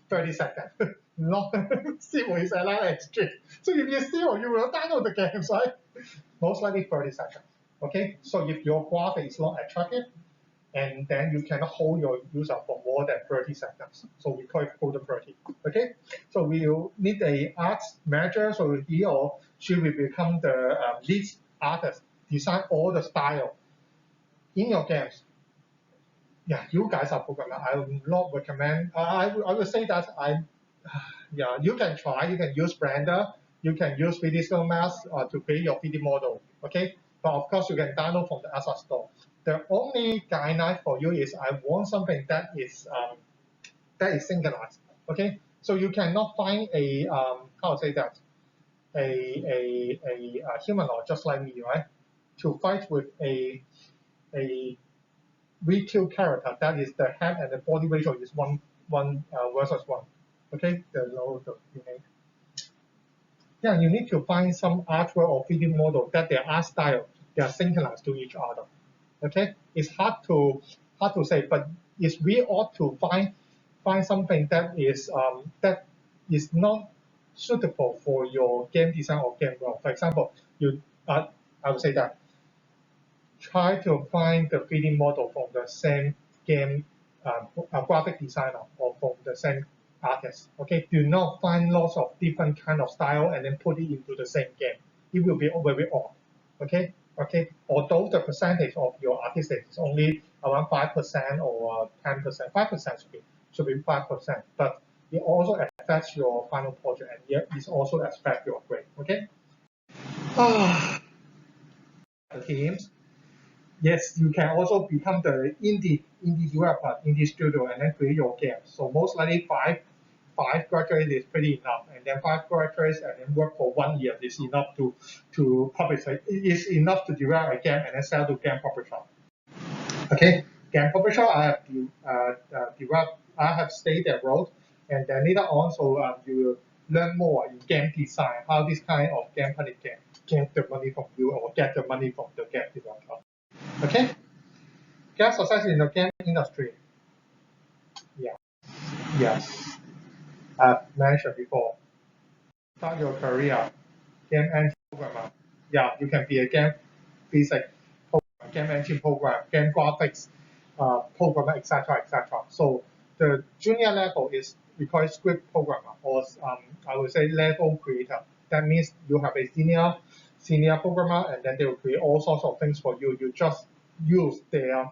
30 seconds. Not 0 is another extreme. So if you 0, you will download the games, right? Most likely 30 seconds. Okay, so if your graphic is not attractive, and then you cannot hold your user for more than 30 seconds. So we call it quota 30. Okay, so we will need a art manager. So he or she will become the lead artist, design all the style in your games. Yeah, you guys are programmer. I would not recommend. I would say that yeah, you can try. You can use Blender. You can use 3D Max to create your 3D model. Okay, but of course you can download from the asset store. The only guideline for you is I want something that is synchronized. Okay, so you cannot find a how to say that a humanoid just like me, right? To fight with a V2 character, that is the head and the body ratio is one versus 1. Okay, the low the unit. Yeah, you need to find some artwork or 3D model that their art style they are synchronized to each other. Okay, it's hard to say, but it's we ought to find something that is not suitable for your game design or game world. For example, I would say that try to find the 3D model from the same game graphic designer or from the same artist. Okay, do not find lots of different kind of style and then put it into the same game. It will be very odd. Okay. Although the percentage of your artistic is only around 5% or 10%, 5% should be 5%, but it also affects your final project and it also affects your grade. Okay. The teams. Yes, you can also become the indie developer, indie studio, and then create your game. So most likely five graduates is pretty enough, and then 5 graduates and then work for 1 year is enough to publish. It is enough to develop a game and then sell to game publisher. Okay, game publisher I have developed. I have stayed that road, and then later on, so you will learn more in game design, how this kind of game public game get the money from you or get the money from the game developer. Okay, get success in the game industry. Yeah, yes, I've mentioned before. Start your career, game engine programmer. Yeah, you can be a game physics program, game engine program, game graphics programmer, etc., etc. So the junior level is we call it script programmer, or I would say level creator. That means you have a senior programmer, and then they will create all sorts of things for you. You just use their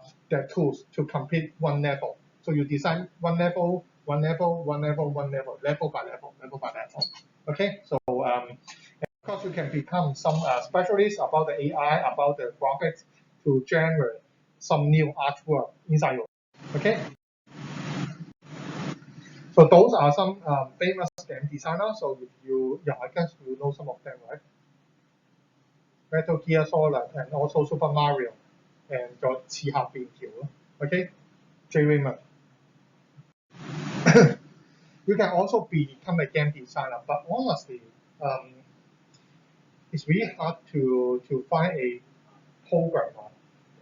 tools to complete one level. So you design one level, level by level. Okay, so of course you can become some specialist about the AI, about the graphics to generate some new artwork inside your. Okay, so those are some famous game designers. So if you, yeah, I guess you know some of them, right? Metal Gear Solid and also Super Mario and 再次下邊條咯。Okay, J Raymond. You can also become a game designer, but honestly, it's really hard to find a programmer,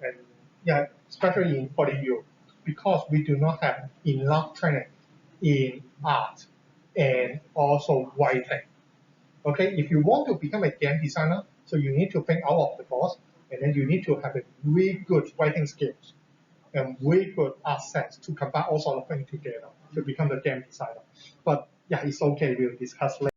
and yeah, especially in Hollywood, because we do not have enough training in art and also writing. Okay, if you want to become a game designer, so you need to think out of the box, and then you need to have a really good writing skills and really good art sense to combine all sort of things together to become the game designer. But yeah, it's okay. We'll discuss later.